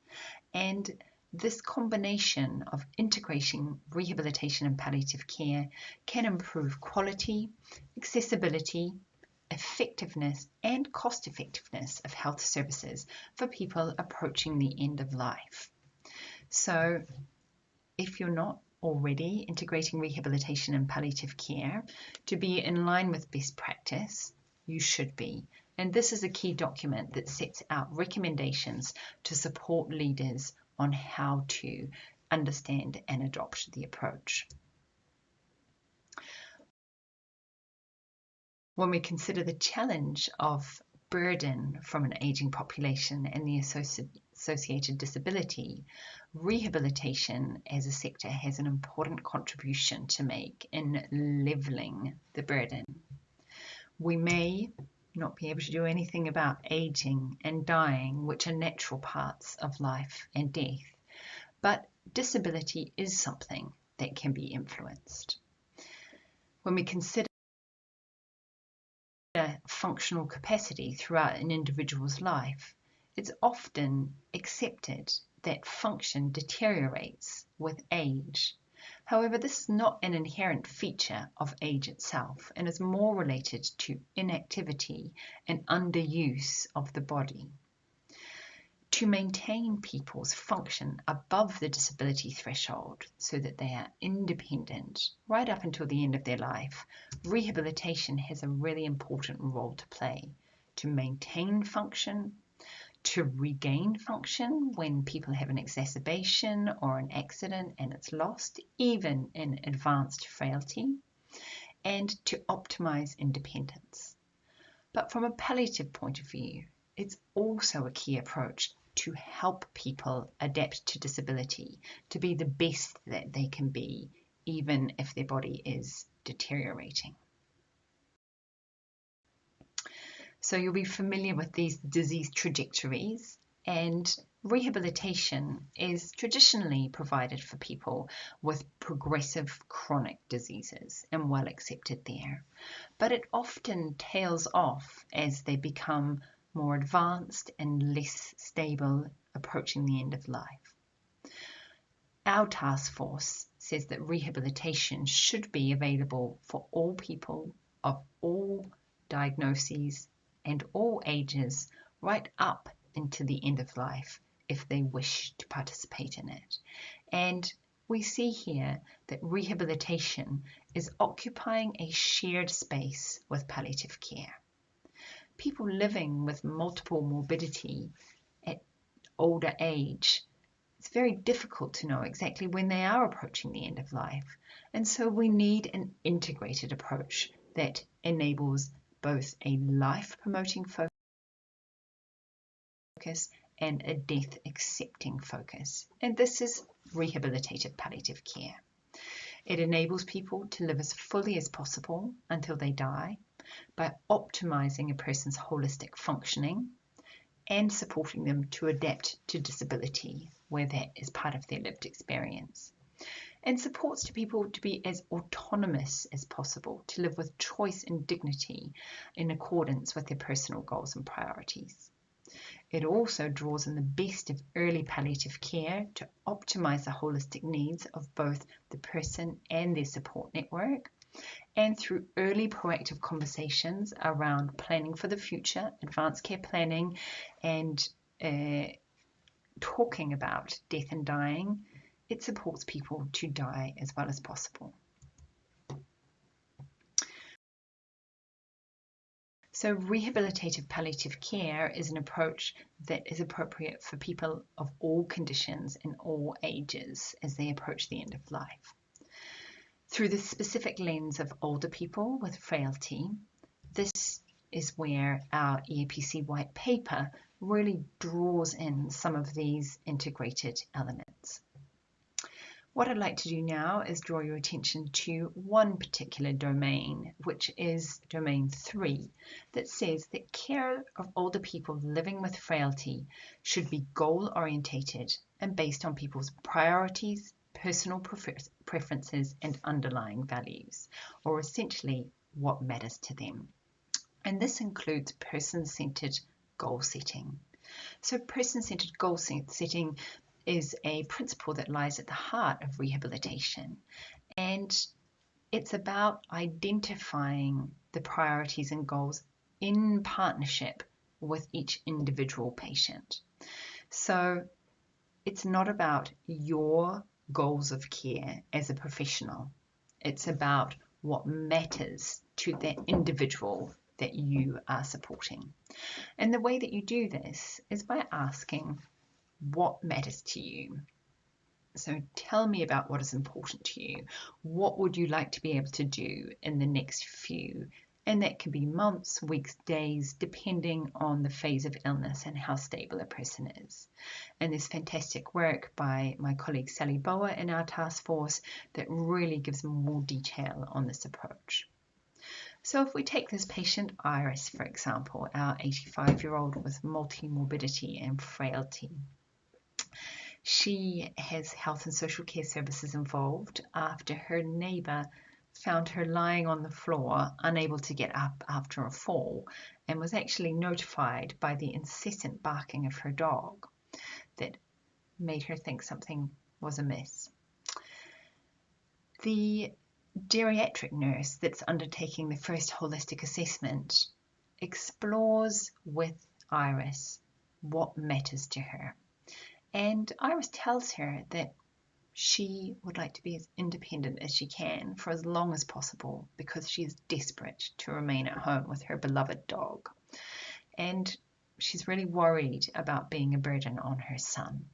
S11: and this combination of integration, rehabilitation and palliative care can improve quality, accessibility, effectiveness and cost effectiveness of health services for people approaching the end of life. So if you're not already integrating rehabilitation and palliative care to be in line with best practice, you should be. And this is a key document that sets out recommendations to support leaders on how to understand and adopt the approach. When we consider the challenge of burden from an aging population and the associated disability, rehabilitation as a sector has an important contribution to make in levelling the burden. We may not be able to do anything about aging and dying, which are natural parts of life and death, but disability is something that can be influenced. When we consider functional capacity throughout an individual's life, it's often accepted that function deteriorates with age. However, this is not an inherent feature of age itself and is more related to inactivity and underuse of the body. To maintain people's function above the disability threshold so that they are independent right up until the end of their life, rehabilitation has a really important role to play to maintain function, to regain function when people have an exacerbation or an accident and it's lost, even in advanced frailty, and to optimize independence. But from a palliative point of view, it's also a key approach to help people adapt to disability, to be the best that they can be, even if their body is deteriorating. So you'll be familiar with these disease trajectories, and rehabilitation is traditionally provided for people with progressive chronic diseases and well accepted there. But it often tails off as they become more advanced and less stable approaching the end of life. Our task force says that rehabilitation should be available for all people of all diagnoses and all ages right up into the end of life if they wish to participate in it. And we see here that rehabilitation is occupying a shared space with palliative care. People living with multiple morbidity at older age, it's very difficult to know exactly when they are approaching the end of life. And so we need an integrated approach that enables both a life-promoting focus and a death-accepting focus. And this is rehabilitative palliative care. It enables people to live as fully as possible until they die by optimizing a person's holistic functioning and supporting them to adapt to disability where that is part of their lived experience, and supports to people to be as autonomous as possible, to live with choice and dignity in accordance with their personal goals and priorities. It also draws on the best of early palliative care to optimize the holistic needs of both the person and their support network, And through early proactive conversations around planning for the future, advanced care planning, and talking about death and dying, it supports people to die as well as possible. So rehabilitative palliative care is an approach that is appropriate for people of all conditions and all ages as they approach the end of life. Through the specific lens of older people with frailty, this is where our EAPC white paper really draws in some of these integrated elements. What I'd like to do now is draw your attention to one particular domain, which is domain 3, that says that care of older people living with frailty should be goal-orientated and based on people's priorities, personal preferences, and underlying values, or essentially what matters to them. And this includes person-centered goal setting. So person-centered goal setting is a principle that lies at the heart of rehabilitation, and it's about identifying the priorities and goals in partnership with each individual patient. So it's not about your goals of care as a professional, it's about what matters to that individual that you are supporting. And the way that you do this is by asking, what matters to you? So tell me about what is important to you. What would you like to be able to do in the next few? And that can be months, weeks, days, depending on the phase of illness and how stable a person is. And there's fantastic work by my colleague Sally Bower in our task force that really gives more detail on this approach. So if we take this patient Iris, for example, our 85-year-old with multi-morbidity and frailty, she has health and social care services involved after her neighbour found her lying on the floor, unable to get up after a fall, and was actually notified by the incessant barking of her dog that made her think something was amiss. The geriatric nurse that's undertaking the first holistic assessment explores with Iris what matters to her. And Iris tells her that she would like to be as independent as she can for as long as possible because she is desperate to remain at home with her beloved dog. And she's really worried about being a burden on her son.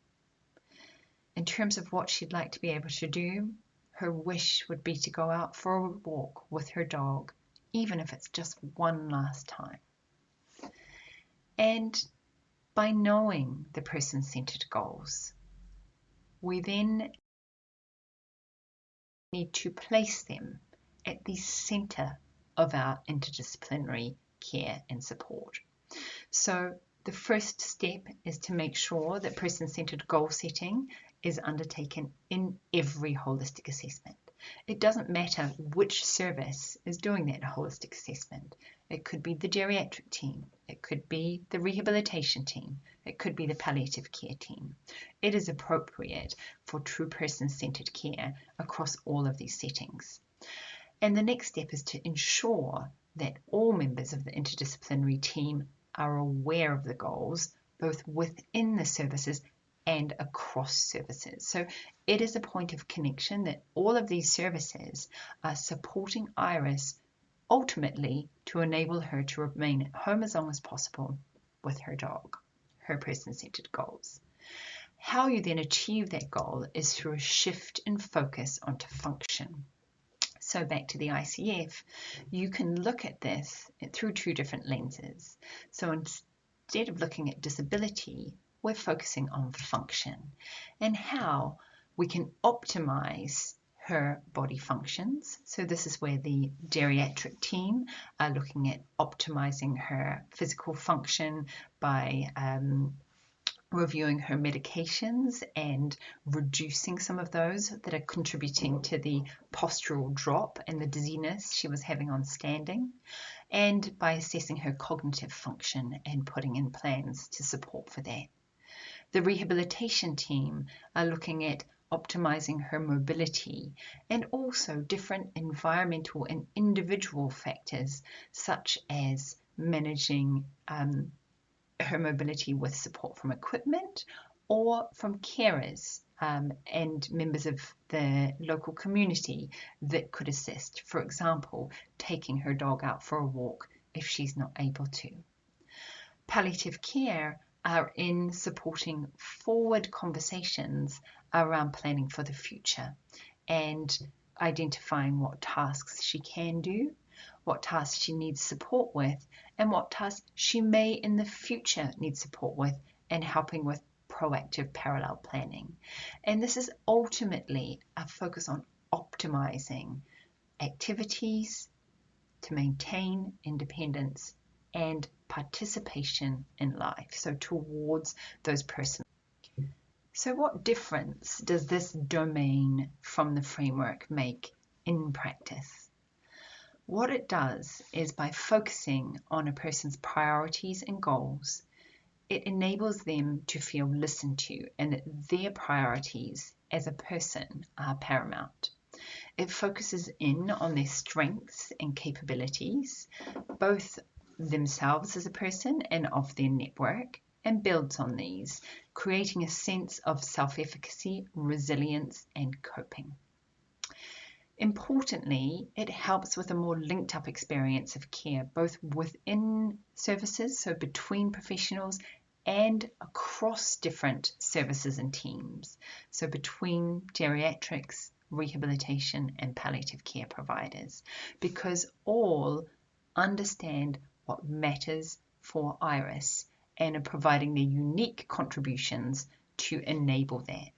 S11: In terms of what she'd like to be able to do, her wish would be to go out for a walk with her dog, even if it's just one last time. And by knowing the person-centered goals, we then need to place them at the center of our interdisciplinary care and support. So the first step is to make sure that person-centered goal setting is undertaken in every holistic assessment. It doesn't matter which service is doing that holistic assessment. It could be the geriatric team, it could be the rehabilitation team, it could be the palliative care team. It is appropriate for true person-centered care across all of these settings. And the next step is to ensure that all members of the interdisciplinary team are aware of the goals, both within the services and across services. So it is a point of connection that all of these services are supporting Iris ultimately to enable her to remain at home as long as possible with her dog, her person-centered goals. How you then achieve that goal is through a shift in focus onto function. So back to the ICF, you can look at this through two different lenses. So instead of looking at disability, we're focusing on function and how we can optimize her body functions. So this is where the geriatric team are looking at optimizing her physical function by reviewing her medications and reducing some of those that are contributing to the postural drop and the dizziness she was having on standing, and by assessing her cognitive function and putting in plans to support for that. The rehabilitation team are looking at optimizing her mobility, and also different environmental and individual factors such as managing her mobility with support from equipment or from carers and members of the local community that could assist, for example, taking her dog out for a walk if she's not able to. Palliative care are in supporting forward conversations around planning for the future and identifying what tasks she can do, what tasks she needs support with, and what tasks she may in the future need support with, and helping with proactive parallel planning. And this is ultimately a focus on optimizing activities to maintain independence and participation in life, so towards those personal. So what difference does this domain from the framework make in practice? What it does is, by focusing on a person's priorities and goals, it enables them to feel listened to and that their priorities as a person are paramount. It focuses in on their strengths and capabilities, both themselves as a person and of their network, and builds on these, creating a sense of self-efficacy, resilience, and coping. Importantly, it helps with a more linked up experience of care, both within services, so between professionals, and across different services and teams, so between geriatrics, rehabilitation, and palliative care providers, because all understand what matters for Iris and are providing their unique contributions to enable that.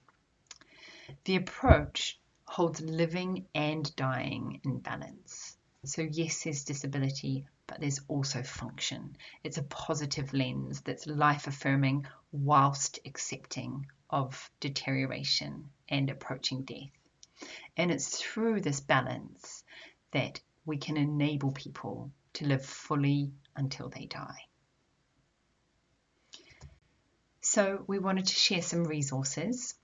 S11: The approach holds living and dying in balance. So yes, there's disability, but there's also function. It's a positive lens that's life-affirming whilst accepting of deterioration and approaching death. And it's through this balance that we can enable people to live fully until they die. So we wanted to share some resources.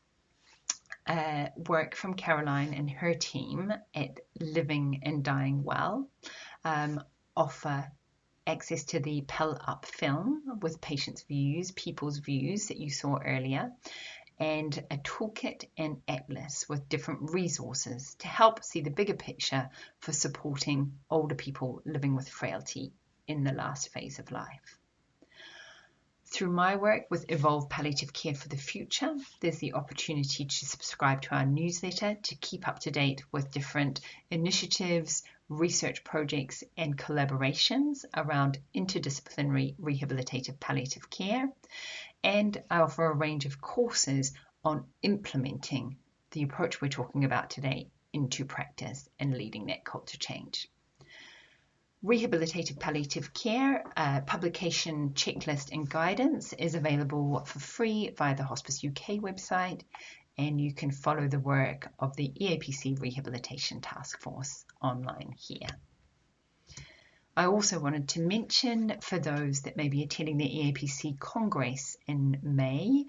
S11: Work from Caroline and her team at Living and Dying Well offer access to the Pal Up film with patients' views, people's views that you saw earlier, and a toolkit and atlas with different resources to help see the bigger picture for supporting older people living with frailty in the last phase of life. Through my work with Evolve Palliative Care for the Future, there's the opportunity to subscribe to our newsletter to keep up to date with different initiatives, research projects, and collaborations around interdisciplinary rehabilitative palliative care. And I offer a range of courses on implementing the approach we're talking about today into practice and leading that culture change. Rehabilitative Palliative Care publication checklist and guidance is available for free via the Hospice UK website, and you can follow the work of the EAPC Rehabilitation Task Force online here. I also wanted to mention, for those that may be attending the EAPC Congress in May,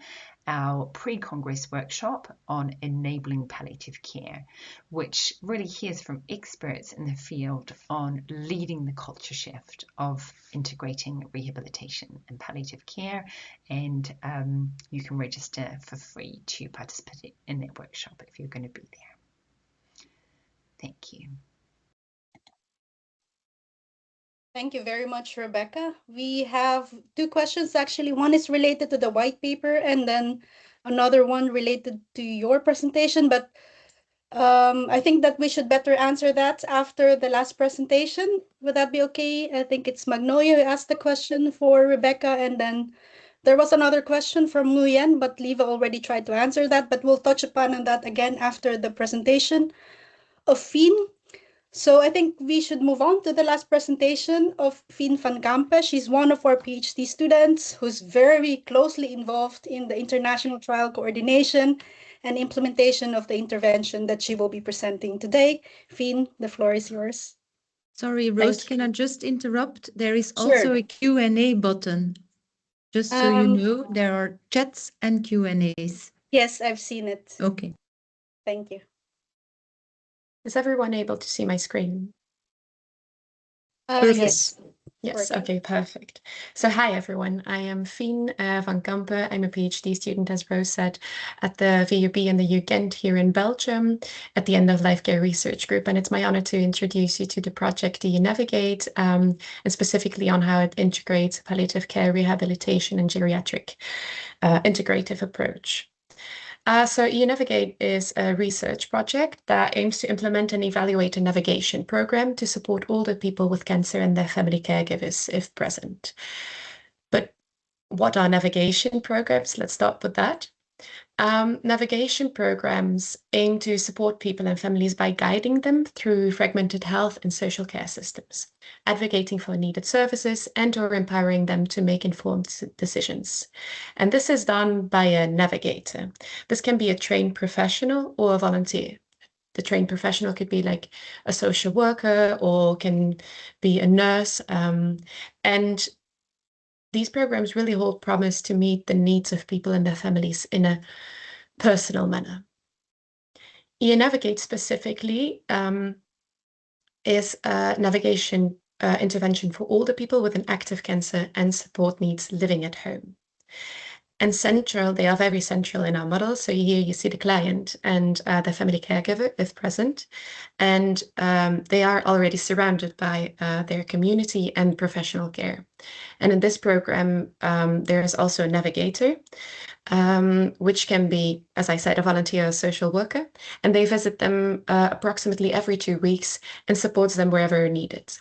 S11: our pre-Congress workshop on enabling palliative care, which really hears from experts in the field on leading the culture shift of integrating rehabilitation and palliative care, and you can register for free to participate in that workshop if you're going to be there. Thank you.
S2: Thank you very much, Rebecca. We have two questions, actually. One is related to the white paper, and then another one related to your presentation. But I think that we should better answer that after the last presentation. Would that be okay? I think it's Magnolia who asked the question for Rebecca, and then there was another question from Nguyen, but Leva already tried to answer that, but we'll touch upon that again after the presentation of Fien. So I think we should move on to the last presentation of Fien van Kampen. She's one of our PhD students who's very closely involved in the international trial coordination and implementation of the intervention that she will be presenting today. Fien, the floor is yours.
S3: Sorry, Rose, can I just interrupt? There is also a Q&A button. Just so you know, there are chats and Q&As.
S2: Yes, I've seen it.
S3: Okay.
S2: Thank you.
S12: Is everyone able to see my screen?
S2: Yes.
S12: Yes,
S2: Working.
S12: okay, perfect. So hi everyone, I am Fien van Kampen. I'm a PhD student, as Rose said, at the VUB in the UGent here in Belgium at the End of Life Care Research Group. And it's my honor to introduce you to the project EAPC, and specifically on how it integrates palliative care, rehabilitation and geriatric integrative approach. So EAPC is a research project that aims to implement and evaluate a navigation program to support older people with cancer and their family caregivers, if present. But what are navigation programs? Let's start with that. Navigation programs aim to support people and families by guiding them through fragmented health and social care systems, advocating for needed services and/or empowering them to make informed decisions. And this is done by a navigator. This can be a trained professional or a volunteer. The trained professional could be like a social worker or can be a nurse. And these programs really hold promise to meet the needs of people and their families in a personal manner. EAPC specifically is a navigation intervention for older people with an active cancer and support needs living at home. And central, they are very central in our model. So here you see the client and the family caregiver, if present, and they are already surrounded by their community and professional care. And in this program, there is also a navigator, which can be, as I said, a volunteer or social worker, and they visit them approximately every 2 weeks and supports them wherever needed.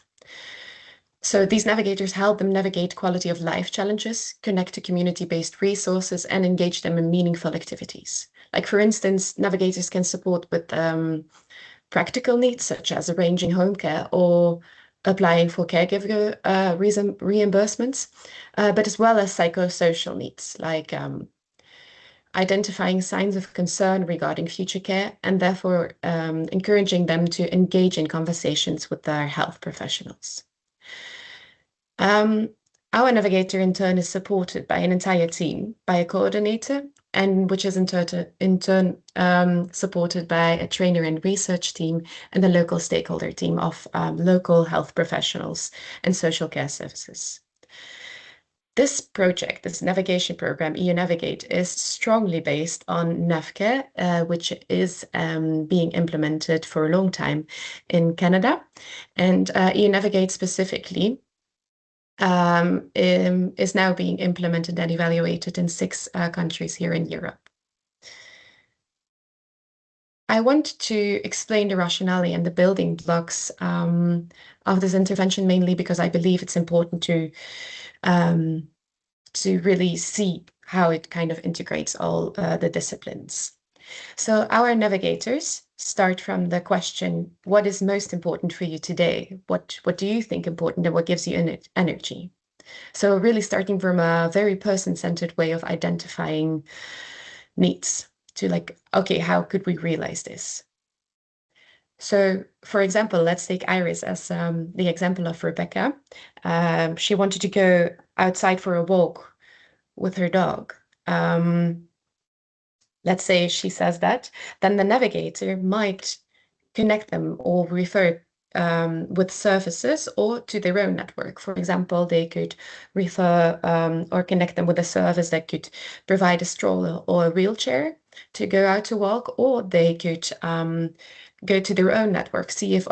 S12: So these navigators help them navigate quality of life challenges, connect to community-based resources, and engage them in meaningful activities. Like, for instance, navigators can support with practical needs, such as arranging home care or applying for caregiver reimbursements, but as well as psychosocial needs, like identifying signs of concern regarding future care, and therefore encouraging them to engage in conversations with their health professionals. Our navigator in turn is supported by an entire team, by a coordinator, and which is in turn supported by a trainer and research team and a local stakeholder team of local health professionals and social care services. This project, this navigation program, EAPC, is strongly based on NavCare, which is being implemented for a long time in Canada. And EAPC specifically is now being implemented and evaluated in 6 countries here in Europe. I want to explain the rationale and the building blocks of this intervention, mainly because I believe it's important to really see how it kind of integrates all the disciplines. So our navigators start from the question, what is most important for you today? What do you think important and what gives you energy? So really starting from a very person-centered way of identifying needs to like, okay, how could we realize this? So, for example, let's take Iris as the example of Rebecca. She wanted to go outside for a walk with her dog. Let's say she says that, then the navigator might connect them or refer with services or to their own network. For example, they could refer or connect them with a service that could provide a stroller or a wheelchair to go out to walk, or they could go to their own network, see if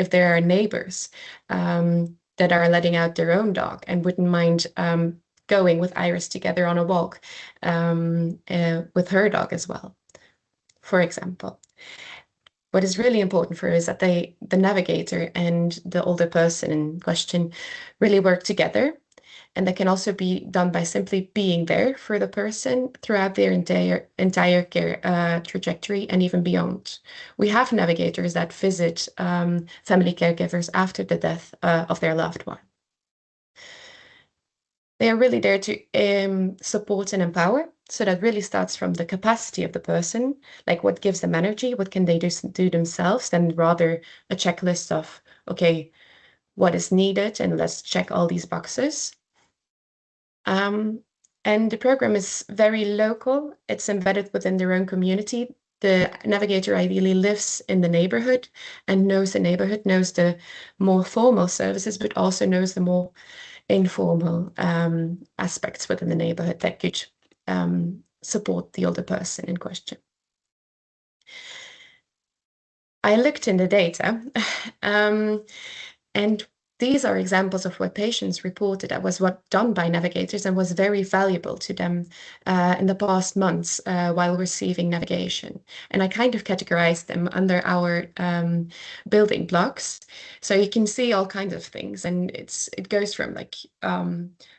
S12: there are neighbors that are letting out their own dog and wouldn't mind going with Iris together on a walk with her dog as well, for example. What is really important for her is that the navigator and the older person in question really work together. And that can also be done by simply being there for the person throughout their entire care trajectory and even beyond. We have navigators that visit family caregivers after the death of their loved one. They are really there to support and empower. So that really starts from the capacity of the person, like what gives them energy, what can they do themselves, then rather a checklist of, okay, what is needed, and let's check all these boxes. And the program is very local. It's embedded within their own community. the navigator ideally lives in the neighborhood and knows the neighborhood, knows the more formal services, but also knows the more informal aspects within the neighborhood that could support the older person in question. I looked in the data and these are examples of what patients reported that was what done by navigators and was very valuable to them in the past months while receiving navigation. And I kind of categorized them under our building blocks. So you can see all kinds of things. And it goes from like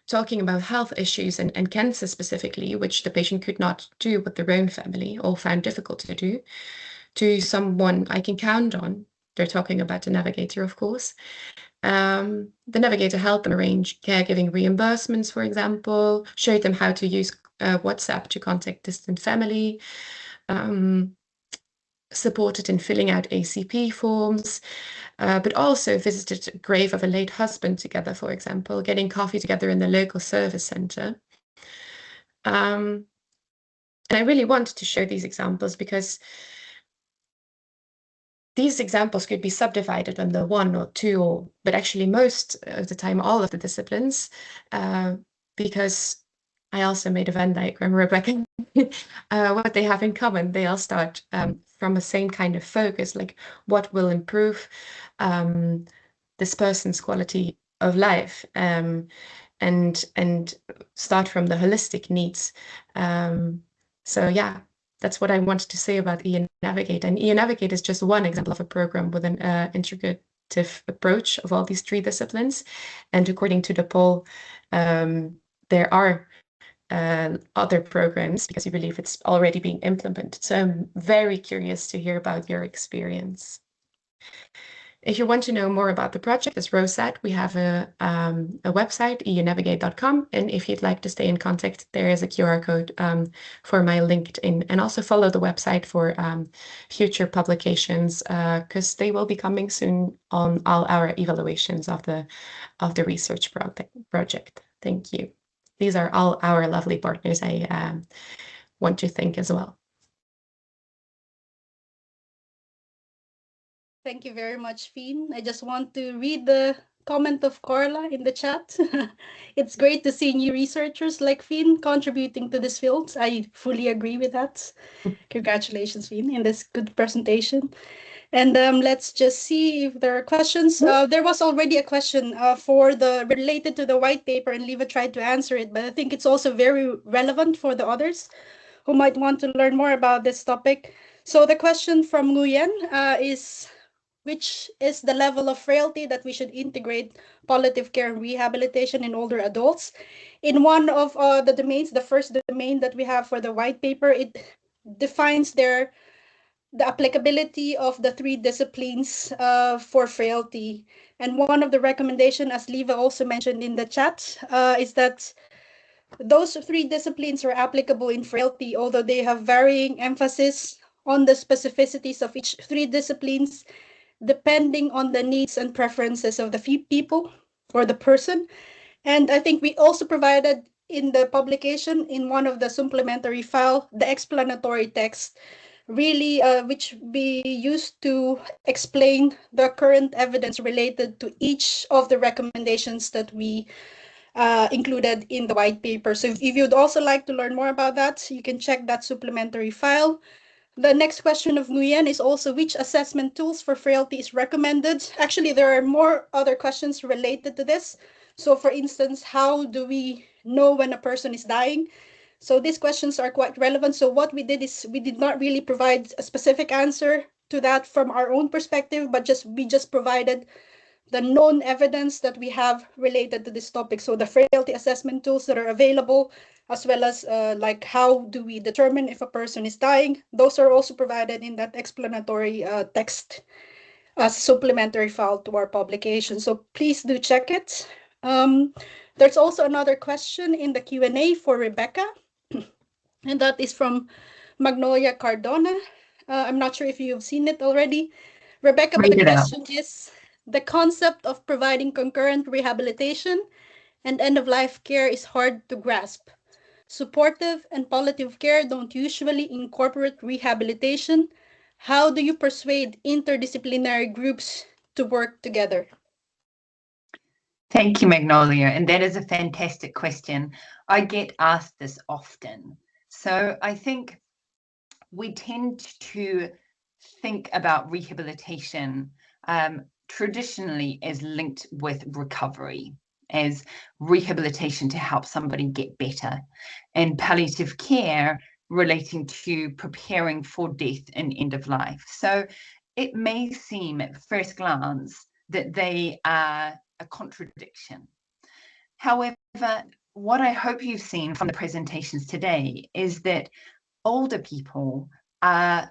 S12: talking about health issues and cancer specifically, which the patient could not do with their own family or found difficult to do, to someone I can count on. They're talking about the navigator, of course. The navigator helped them arrange caregiving reimbursements, for example, showed them how to use WhatsApp to contact distant family, supported in filling out ACP forms, but also visited the grave of a late husband together, for example, getting coffee together in the local service center. And I really wanted to show these examples because these examples could be subdivided under one or two, but actually most of the time, all of the disciplines, because I also made a Venn diagram, Rebecca, what they have in common. They all start from the same kind of focus, like what will improve this person's quality of life, and start from the holistic needs. So yeah, that's what I wanted to say about eNavigate. And eNavigate is just one example of a program with an integrative approach of all these three disciplines. And according to the poll, there are other programs because you believe it's already being implemented. So I'm very curious to hear about your experience. If you want to know more about the project, as Rose said, we have a website, eunavigate.com. And if you'd like to stay in contact, there is a QR code for my LinkedIn. And also follow the website for future publications, because they will be coming soon on all our evaluations of the research project. Thank you. These are all our lovely partners I want to thank as well.
S2: Thank you very much, Fien. I just want to read the comment of Carla in the chat. It's great to see new researchers like Fien contributing to this field. I fully agree with that. Congratulations, Fien, in this good presentation. And let's just see if there are questions. There was already a question related to the white paper, and Leva tried to answer it, but I think it's also very relevant for the others who might want to learn more about this topic. So the question from Nguyen is, which is the level of frailty that we should integrate palliative care and rehabilitation in older adults? In one of the domains, the first domain that we have for the white paper, it defines the applicability of the three disciplines for frailty. And one of the recommendations, as Leva also mentioned in the chat, is that those three disciplines are applicable in frailty, although they have varying emphasis on the specificities of each three disciplines, depending on the needs and preferences of the people or the person. And I think we also provided in the publication, in one of the supplementary file, the explanatory text, really which be used to explain the current evidence related to each of the recommendations that we included in the white paper. So if you'd also like to learn more about that, you can check that supplementary file. The next question of Nguyen is also, which assessment tools for frailty is recommended? Actually, there are more other questions related to this. So for instance, how do we know when a person is dying? So these questions are quite relevant. So what we did is we did not really provide a specific answer to that from our own perspective, but we just provided the known evidence that we have related to this topic. So the frailty assessment tools that are available, as well as like how do we determine if a person is dying, those are also provided in that explanatory text as supplementary file to our publication. So please do check it. There's also another question in the Q&A for Rebecca, and that is from Magnolia Cardona. I'm not sure if you've seen it already, Rebecca, but the question is, the concept of providing concurrent rehabilitation and end-of-life care is hard to grasp. Supportive and palliative care don't usually incorporate rehabilitation. How do you persuade interdisciplinary groups to work together?
S11: Thank you, Magnolia. And that is a fantastic question. I get asked this often. So I think we tend to think about rehabilitation traditionally as linked with recovery, as rehabilitation to help somebody get better, and palliative care relating to preparing for death and end of life. So it may seem at first glance that they are a contradiction. However, what I hope you've seen from the presentations today is that older people are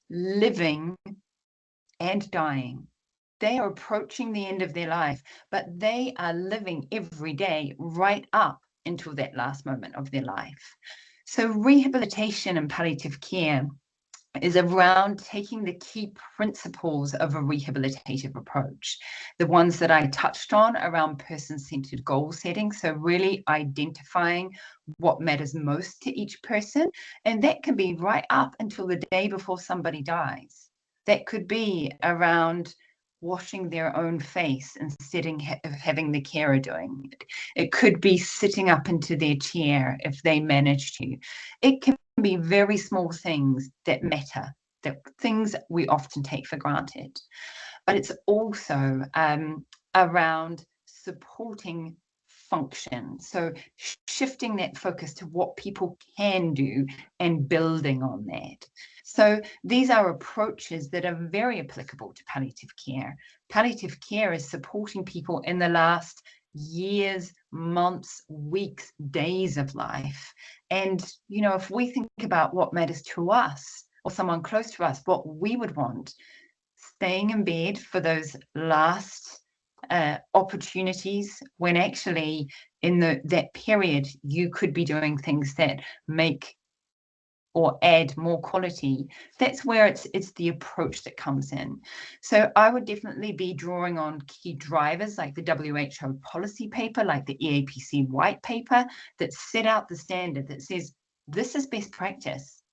S11: living and dying. They are approaching the end of their life, but they are living every day right up until that last moment of their life. So rehabilitation and palliative care is around taking the key principles of a rehabilitative approach, the ones that I touched on around person-centered goal setting, so really identifying what matters most to each person, and that can be right up until the day before somebody dies. That could be around washing their own face instead of having the carer doing it. It could be sitting up into their chair if they manage to. It can be very small things that matter, that things we often take for granted. But it's also around supporting function. So shifting that focus to what people can do and building on that. So these are approaches that are very applicable to palliative care. Palliative care is supporting people in the last years, months, weeks, days of life. And, you know, if we think about what matters to us or someone close to us, what we would want, staying in bed for those last opportunities when actually in that period you could be doing things that make or add more quality, that's where it's the approach that comes in. So I would definitely be drawing on key drivers like the WHO policy paper, like the EAPC white paper, that set out the standard that says this is best practice.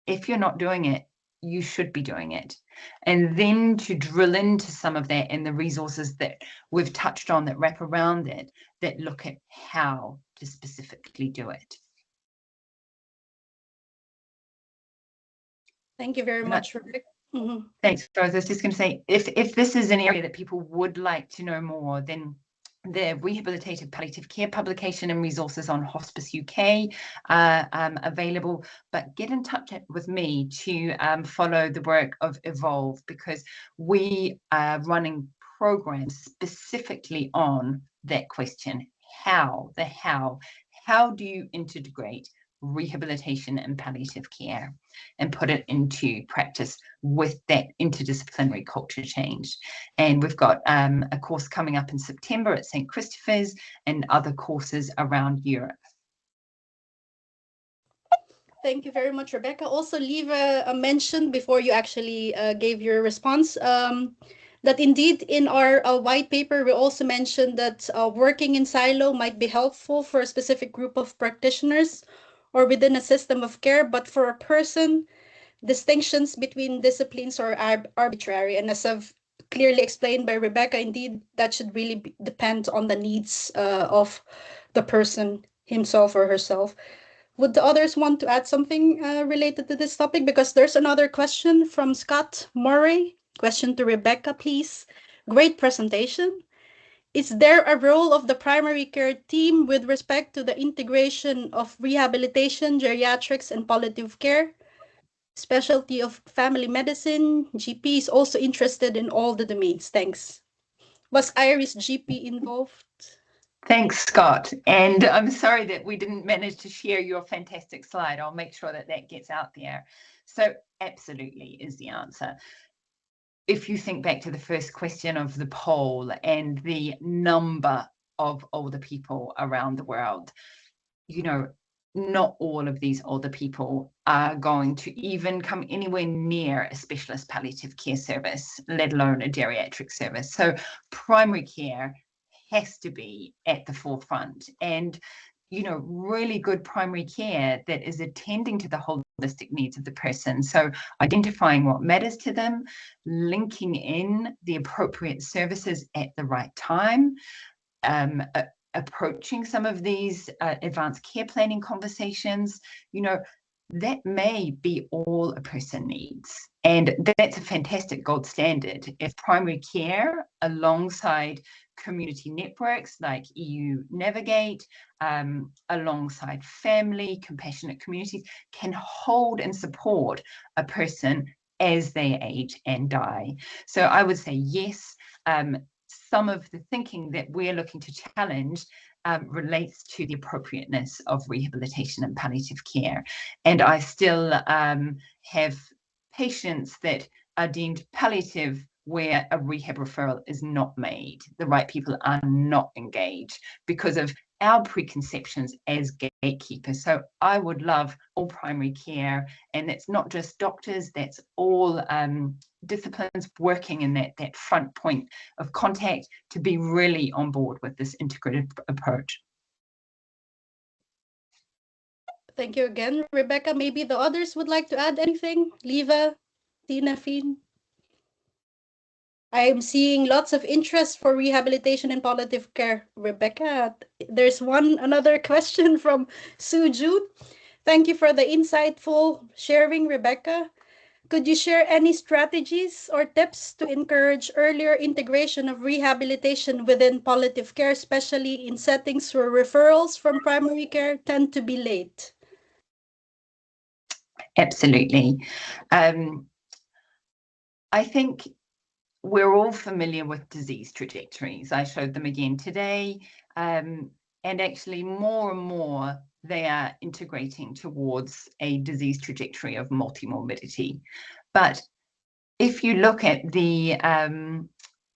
S11: If you're not doing it, you should be doing it. And then to drill into some of that and the resources that we've touched on that wrap around it, that look at how to specifically do it.
S2: Thank you very much, Rebecca. Mm-hmm.
S11: Thanks, Rose. I was just going to say, if this is an area that people would like to know more, then the Rehabilitative Palliative Care publication and resources on Hospice UK are available, but get in touch with me to follow the work of Evolve, because we are running programs specifically on that question. How do you integrate rehabilitation and palliative care and put it into practice with that interdisciplinary culture change? And we've got a course coming up in September at St. Christopher's and other courses around Europe.
S2: Thank you very much, Rebecca. Also, leave a mention before you actually gave your response, that indeed in our white paper, we also mentioned that working in silo might be helpful for a specific group of practitioners or within a system of care, but for a person, distinctions between disciplines are arbitrary. And as I've clearly explained by Rebecca, indeed, that should really depend on the needs of the person himself or herself. Would the others want to add something related to this topic? Because there's another question from Scott Murray. Question to Rebecca, please. Great presentation. Is there a role of the primary care team with respect to the integration of rehabilitation, geriatrics, and palliative care? Specialty of family medicine, GP is also interested in all the domains. Thanks. Was Iris GP involved?
S11: Thanks, Scott. And I'm sorry that we didn't manage to share your fantastic slide. I'll make sure that that gets out there. So absolutely is the answer. If you think back to the first question of the poll and the number of older people around the world, you know, not all of these older people are going to even come anywhere near a specialist palliative care service, let alone a geriatric service. So primary care has to be at the forefront. And really good primary care that is attending to the holistic needs of the person. So identifying what matters to them, linking in the appropriate services at the right time, approaching some of these advanced care planning conversations, that may be all a person needs. And that's a fantastic gold standard. If primary care, alongside community networks like EU Navigate, alongside family, compassionate communities, can hold and support a person as they age and die. So I would say yes, some of the thinking that we're looking to challenge relates to the appropriateness of rehabilitation and palliative care. And I still have patients that are deemed palliative where a rehab referral is not made. The right people are not engaged because of our preconceptions as gatekeepers. So I would love all primary care, and that's not just doctors, that's all disciplines working in that front point of contact, to be really on board with this integrated approach.
S2: Thank you again, Rebecca. Maybe the others would like to add anything? Liva, Tina, Fien? I'm seeing lots of interest for rehabilitation and palliative care. Rebecca, there's another question from Sue Jude. Thank you for the insightful sharing, Rebecca. Could you share any strategies or tips to encourage earlier integration of rehabilitation within palliative care, especially in settings where referrals from primary care tend to be late?
S11: Absolutely. I think we're all familiar with disease trajectories. I showed them again today, and actually more and more they are integrating towards a disease trajectory of multimorbidity. But if you look at the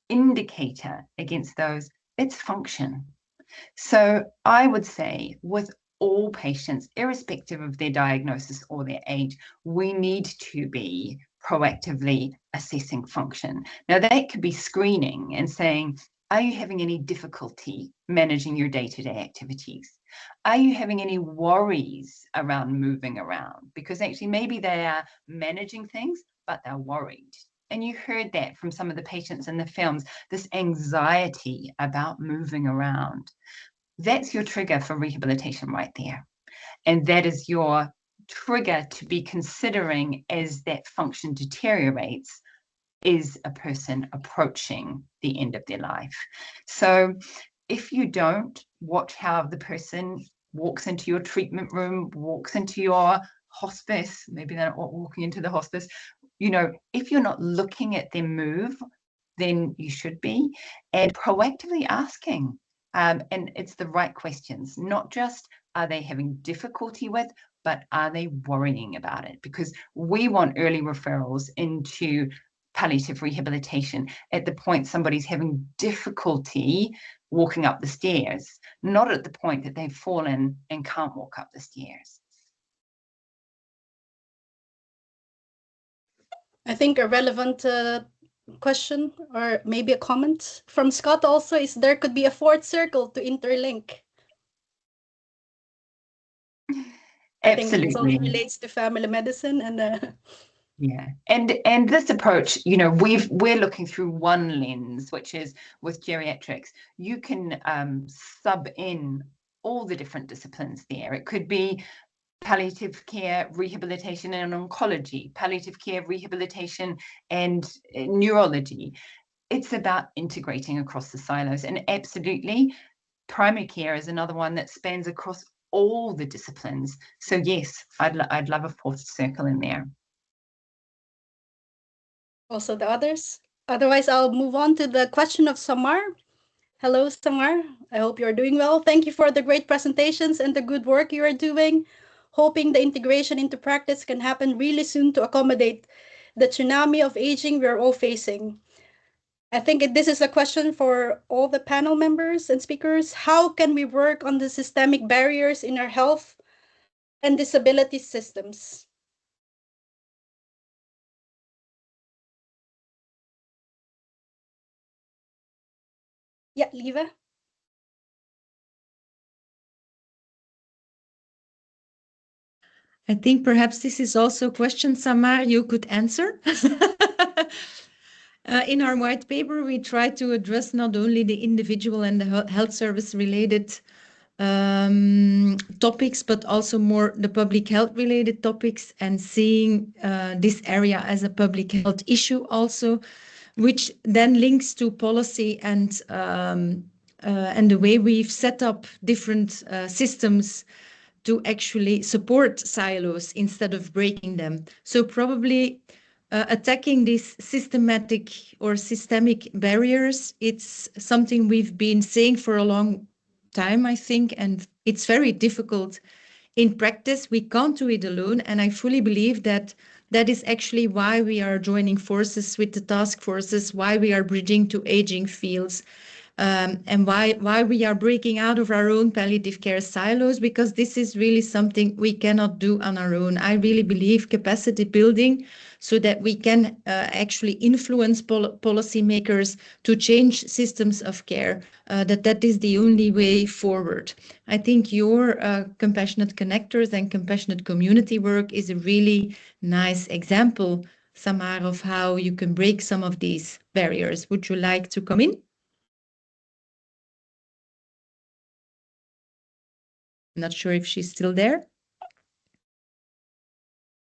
S11: indicator against those, it's function. So I would say with all patients, irrespective of their diagnosis or their age, we need to be proactively assessing function. Now, that could be screening and saying, are you having any difficulty managing your day-to-day activities? Are you having any worries around moving around? Because actually maybe they are managing things, but they're worried. And you heard that from some of the patients in the films, this anxiety about moving around. That's your trigger for rehabilitation right there. And that is your trigger to be considering as that function deteriorates, is a person approaching the end of their life. So if you don't watch how the person walks into your treatment room, walks into your hospice, maybe they're not walking into the hospice, if you're not looking at them move, then you should be, and proactively asking. And it's the right questions, not just are they having difficulty with, but are they worrying about it? Because we want early referrals into palliative rehabilitation at the point somebody's having difficulty walking up the stairs, not at the point that they've fallen and can't walk up the stairs.
S2: I think a relevant question or maybe a comment from Scott also is there could be a fourth circle to interlink.
S11: Absolutely.
S2: I think this also relates to family medicine and
S11: yeah, and this approach, we're looking through one lens, which is with geriatrics. You can sub in all the different disciplines there. It could be palliative care, rehabilitation and oncology, palliative care, rehabilitation and neurology. It's about integrating across the silos, and absolutely primary care is another one that spans across all the disciplines. So yes, I'd love a fourth circle in there.
S2: Also the others. Otherwise, I'll move on to the question of Samar. Hello, Samar. I hope you're doing well. Thank you for the great presentations and the good work you are doing. Hoping the integration into practice can happen really soon to accommodate the tsunami of aging we're all facing. I think this is a question for all the panel members and speakers. How can we work on the systemic barriers in our health and disability systems? Yeah, Liva.
S3: I think perhaps this is also a question, Samar, you could answer. In our white paper, we try to address not only the individual and the health service related topics, but also more the public health related topics, and seeing this area as a public health issue also, which then links to policy and the way we've set up different systems to actually support silos instead of breaking them. So probably attacking these systematic or systemic barriers, it's something we've been saying for a long time, I think, and it's very difficult in practice. We can't do it alone, and I fully believe that that is actually why we are joining forces with the task forces, why we are bridging to aging fields, and why we are breaking out of our own palliative care silos, because this is really something we cannot do on our own. I really believe capacity building so that we can actually influence policymakers to change systems of care, that is the only way forward. I think your compassionate connectors and compassionate community work is a really nice example, Samar, of how you can break some of these barriers. Would you like to come in? Not sure if she's still there.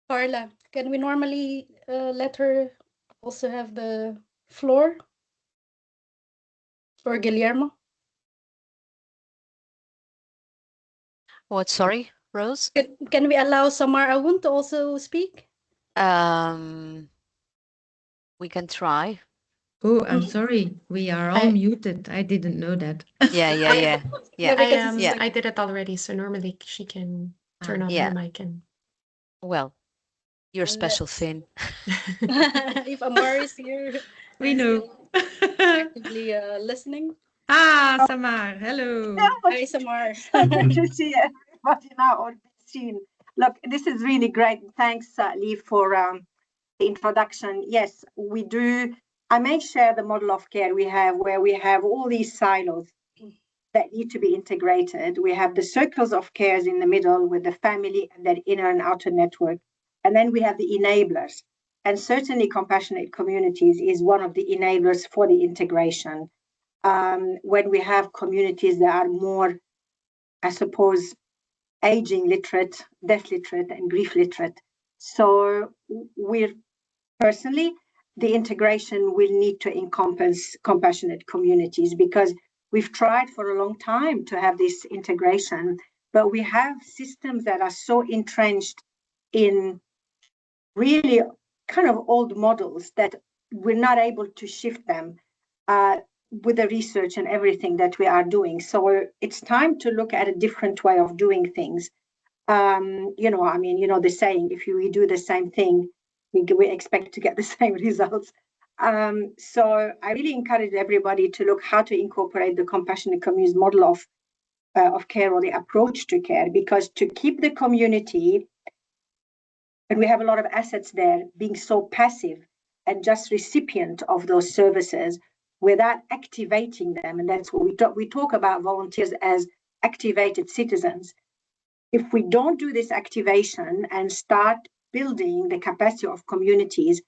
S2: Carla, can we normally let her also have the floor? Or Guillermo?
S1: What, sorry, Rose?
S2: Can we allow Samar Awun to also speak?
S1: We can try.
S3: Oh, I'm sorry. We are all muted. I didn't know that.
S1: Yeah.
S12: I did it already, so normally she can turn on her mic and.
S1: Well, you're special, Finn.
S2: If Amar is here,
S3: we know.
S2: Actively listening.
S3: Samar, hello.
S2: Hi, Samar.
S13: So good to see everybody now on the scene. Look, this is really great. Thanks, Lee, for the introduction. Yes, we do. I may share the model of care we have, where we have all these silos that need to be integrated. We have the circles of cares in the middle with the family and that inner and outer network. And then we have the enablers. And certainly compassionate communities is one of the enablers for the integration. When we have communities that are more, I suppose, aging literate, death literate, and grief literate. So we're personally, the integration will need to encompass compassionate communities, because we've tried for a long time to have this integration, but we have systems that are so entrenched in really kind of old models that we're not able to shift them with the research and everything that we are doing. So it's time to look at a different way of doing things. The saying, if we do the same thing, we expect to get the same results. So I really encourage everybody to look how to incorporate the compassionate communities model of care, or the approach to care, because to keep the community, and we have a lot of assets there, being so passive and just recipient of those services without activating them, and that's what we talk about volunteers as activated citizens. If we don't do this activation and start building the capacity of communities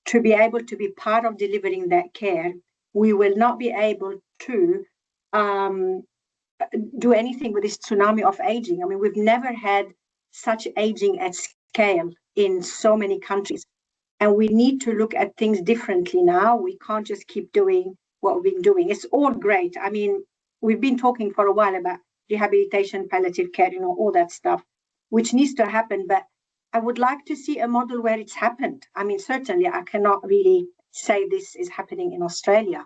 S13: to be able to be part of delivering that care, we will not be able to do anything with this tsunami of aging. I mean, we've never had such aging at scale in so many countries. And we need to look at things differently now. We can't just keep doing what we've been doing. It's all great. I mean, we've been talking for a while about rehabilitation, palliative care, all that stuff, which needs to happen. But I would like to see a model where it's happened. I mean, certainly I cannot really say this is happening in Australia.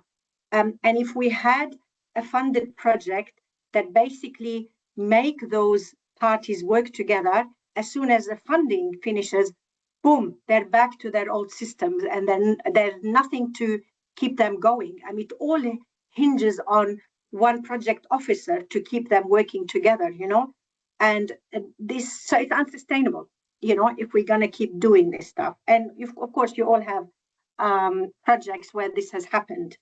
S13: And if we had a funded project that basically make those parties work together, as soon as the funding finishes, boom, they're back to their old systems, and then there's nothing to keep them going. I mean, it all hinges on one project officer to keep them working together, and this, so it's unsustainable, if we're going to keep doing this stuff. And of course, you all have projects where this has happened.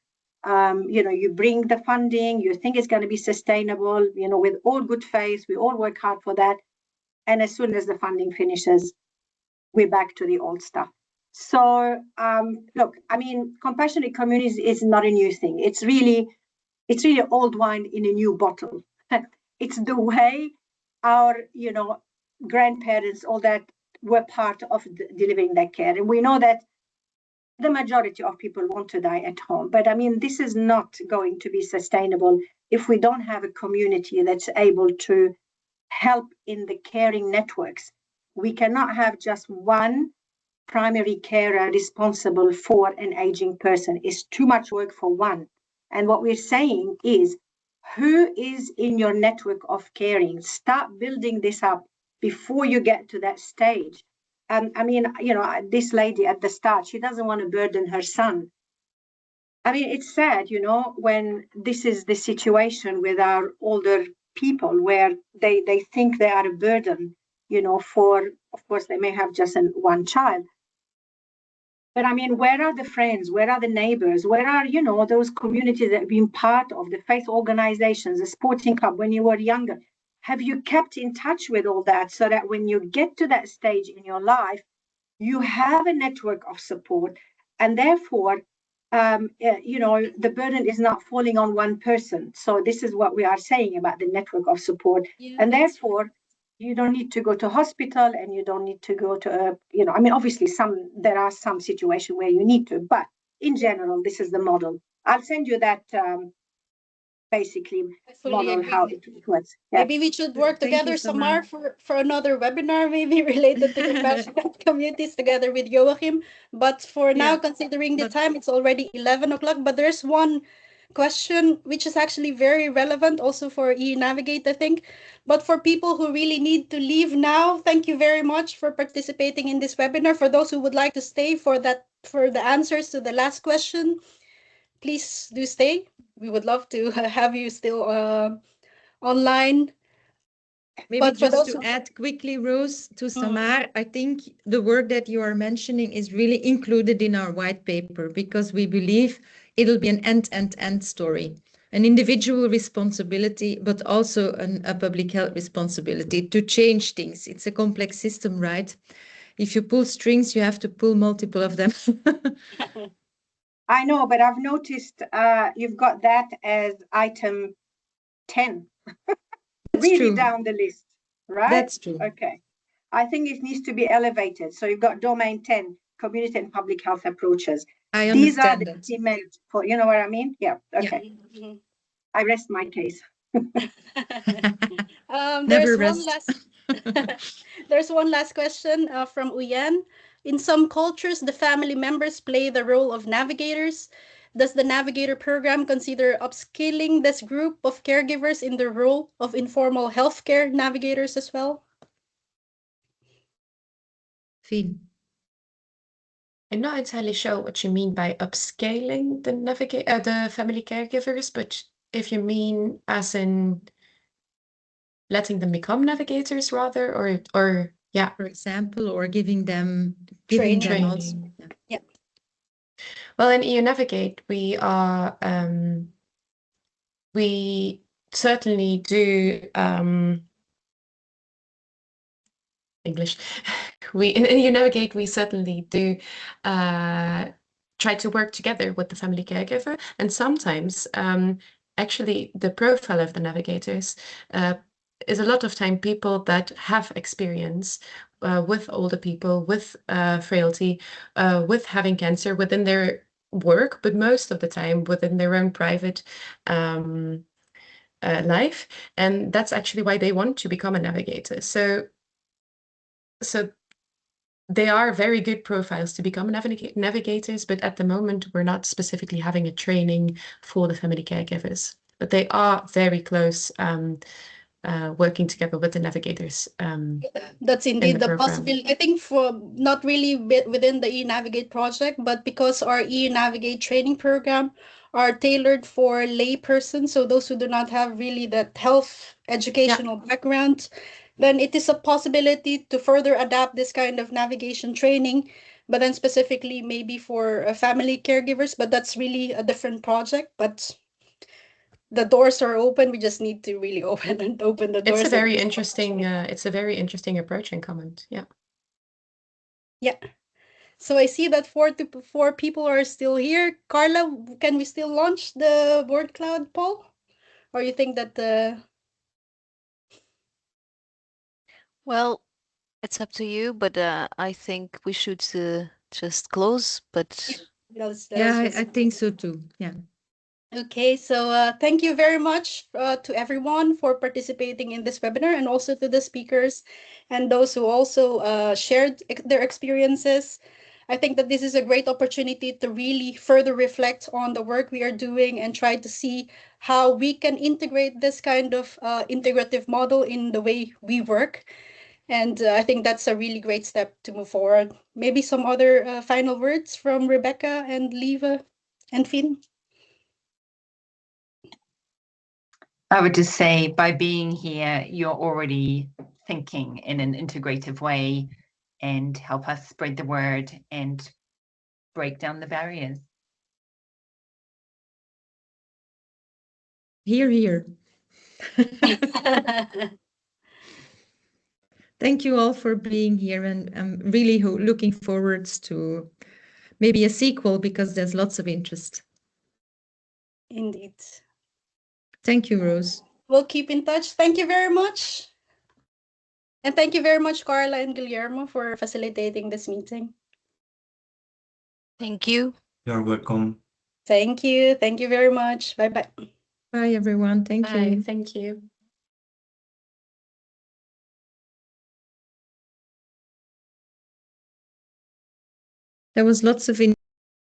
S13: You bring the funding, you think it's going to be sustainable, with all good faith, we all work hard for that. And as soon as the funding finishes, we're back to the old stuff. So look, I mean, compassionate communities is not a new thing. It's really old wine in a new bottle. It's the way our, grandparents, all that, were part of delivering that care. And we know that the majority of people want to die at home. But I mean, this is not going to be sustainable if we don't have a community that's able to help in the caring networks. We cannot have just one primary carer responsible for an aging person. It's too much work for one. And what we're saying is, who is in your network of caring? Start building this up before you get to that stage. I mean, this lady at the start, she doesn't want to burden her son. I mean, it's sad, when this is the situation with our older people, where they think they are a burden, for, of course, they may have just one child. But I mean, where are the friends? Where are the neighbors? Where are, those communities that have been part of the faith organizations, the sporting club when you were younger? Have you kept in touch with all that so that when you get to that stage in your life, you have a network of support, and therefore, the burden is not falling on one person. So this is what we are saying about the network of support. Yeah. And therefore, you don't need to go to hospital, and you don't need to go to, I mean, obviously there are some situations where you need to, but in general, this is the model. I'll send you that basically model how it works. Yeah.
S2: Maybe we should work together, Samar, for another webinar, maybe related to compassionate communities together with Joachim. But for now, considering the time, it's already 11 o'clock, but there's one question which is actually very relevant also for eNavigate, I think. But for people who really need to leave now, thank you very much for participating in this webinar. For those who would like to stay for the answers to the last question, please do stay. We would love to have you still online.
S3: Maybe but just to add quickly, Rose, to Samar, I think the work that you are mentioning is really included in our white paper, because we believe it'll be an end-to-end story, an individual responsibility, but also a public health responsibility to change things. It's a complex system, right? If you pull strings, you have to pull multiple of them.
S13: I know, but I've noticed you've got that as item 10. Really true. Down the list, right?
S3: That's true.
S13: Okay. I think it needs to be elevated. So you've got domain 10, community and public health approaches. These are the emails for, you know what I mean? Yeah. Okay. Yeah. I rest my case.
S2: There's one last question from Uyen. In some cultures, the family members play the role of navigators. Does the Navigator program consider upskilling this group of caregivers in the role of informal healthcare navigators as well?
S3: Fien.
S12: I'm not entirely sure what you mean by upscaling the family caregivers, but if you mean as in letting them become navigators rather, or yeah,
S3: for example, or giving them
S12: training.
S3: Also,
S2: yeah.
S12: Well, in eNavigate, we certainly do English. In eNavigate, we certainly do try to work together with the family caregiver, and sometimes actually the profile of the navigators is a lot of time people that have experience with older people, with frailty, with having cancer within their work, but most of the time within their own private life. And that's actually why they want to become a navigator. So they are very good profiles to become navigators, but at the moment we're not specifically having a training for the family caregivers. But they are very close working together with the navigators.
S2: That's indeed the possibility. I think for not really within the eNavigate project, but because our eNavigate training program are tailored for laypersons, so those who do not have really that health educational background, then it is a possibility to further adapt this kind of navigation training, but then specifically maybe for family caregivers, but that's really a different project. But the doors are open. We just need to really open the doors.
S12: It's a very interesting approach and comment. Yeah.
S2: Yeah. So I see that four people are still here. Carla, can we still launch the word cloud poll? Or you think that
S1: Well, it's up to you, but I think we should just close. But
S3: I think so too. Yeah.
S2: Okay, so thank you very much to everyone for participating in this webinar, and also to the speakers and those who also shared their experiences. I think that this is a great opportunity to really further reflect on the work we are doing and try to see how we can integrate this kind of integrative model in the way we work. And I think that's a really great step to move forward. Maybe some other final words from Rebecca and Lieve and Finn?
S11: I would just say, by being here, you're already thinking in an integrative way and help us spread the word and break down the barriers.
S3: Hear, hear. Thank you all for being here, and I'm really looking forward to maybe a sequel, because there's lots of interest.
S2: Indeed.
S3: Thank you, Rose.
S2: We'll keep in touch. Thank you very much. And thank you very much, Carla and Guillermo, for facilitating this meeting.
S1: Thank you.
S14: You're welcome.
S2: Thank you. Thank you very much. Bye-bye.
S3: Bye, everyone. Thank you.
S12: Thank you.
S3: There was lots of